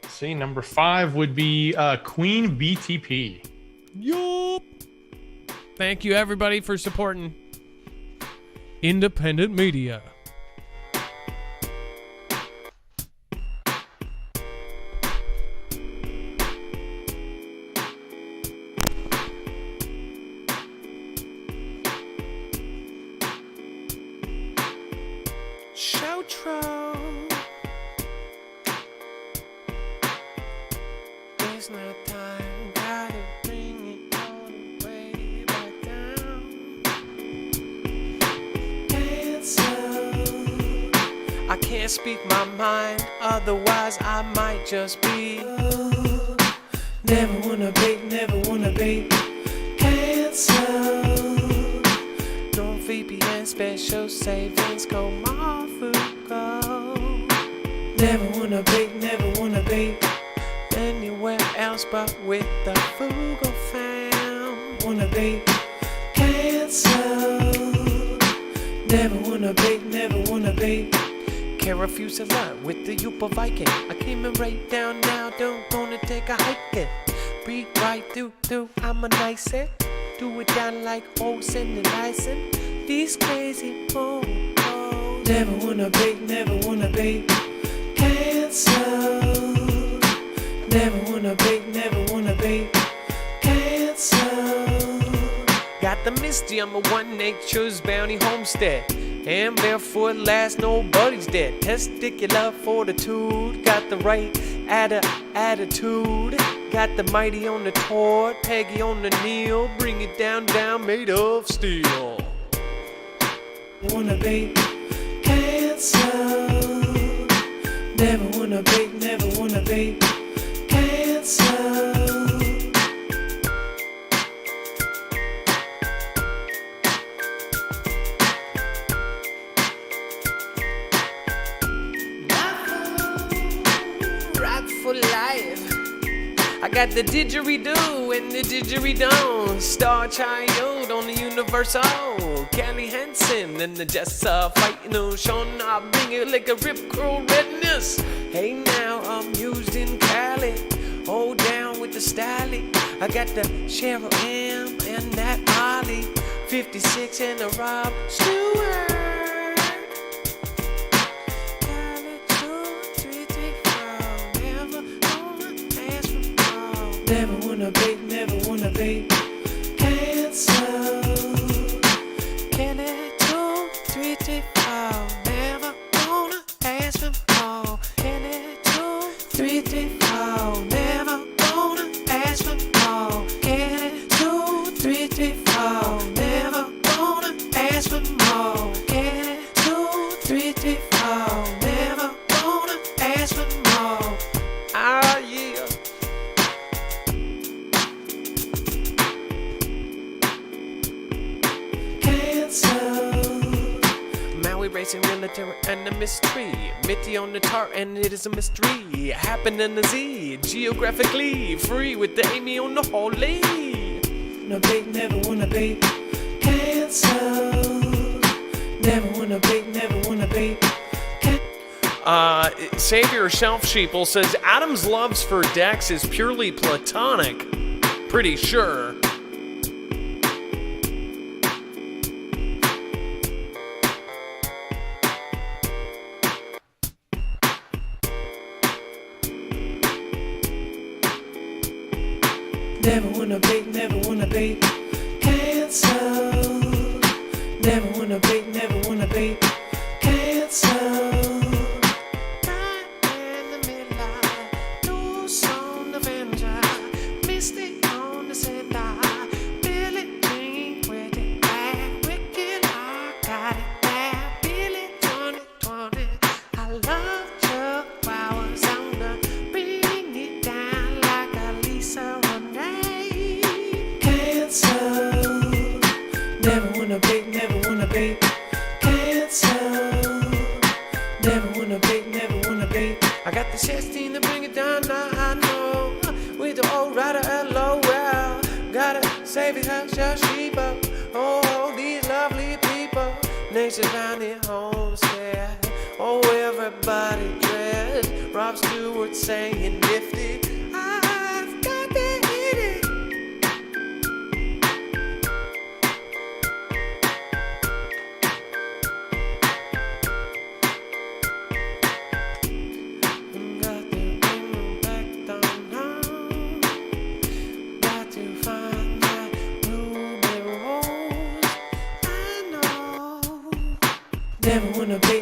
let's see, number 5 would be Queen BTP. Yup. Thank you everybody for supporting independent media. Shoutro. There's no time, gotta bring it all the way back down. I can't speak my mind, otherwise I might just be never wanna be cancelled. No VPN special savings, go Marfoogle. Never wanna be anywhere else but with the Foogle fam. Wanna be cancelled. Never wanna be. Can't refuse a lot with the Yupa Viking. I came in right down now, don't wanna take a hike it. Breathe right through, I'm a nice it. Do it down like Olsen and Dyson. These crazy bones. Never wanna be cancelled. Never wanna be cancelled. Got the Misty, I'm a one nature's bounty homestead. And barefoot last, nobody's dead. Testicular fortitude, got the right attitude. Got the mighty on the tort, Peggy on the kneel. Bring it down, made of steel. Wanna be cancelled. Never wanna be cancelled. I got the didgeridoo and the didgeridoo. Star Child on the Universal. Kelly Hansen and the Jessa fighting on Sean. I bring it like a rip curl redness. Hey now, I'm used in Cali. Hold down with the Stally. I got the Cheryl M and that Ollie. 56 and the Rob Stewart. Never wanna be, never wanna be cancelled. Kelly 2, 3, 4. Never wanna ask for more. Kelly 2, 3, 4. Never wanna ask for more. Kelly 2, 3, 4. Never wanna ask for more. Kelly 2, 3, 4. Never wanna ask for more. Ah, yeah. Maui racing military and a mystery. Mitty on the tar and it is a mystery. Happen in the Z, geographically free with the Amy on the Holy. No big, never wanna be cancelled. Never wanna be, never wanna be. Savior Shelf Sheeple says Adam's loves for Dex is purely platonic. Pretty sure. Never wanna be, never wanna be cancelled. Never wanna be, never wanna be cancelled. Right in the midnight, Deuce on the Avenger, Misty on the Sender, Billy Jean with it bad, wicked, I got it bad, Billy 2020. I love Chuck Flowers on the bring it down like a Lisa. Never wanna be, never wanna be cancelled. Never wanna be, never wanna be. I got the 16 to bring it down, now I know. With the old rider, LOL. Gotta save it, hush, Sheba. Oh, these lovely people. Nation down in Homestead. Oh, everybody dressed. Rob Stewart saying nifty. I've got that in it. Never wanna be,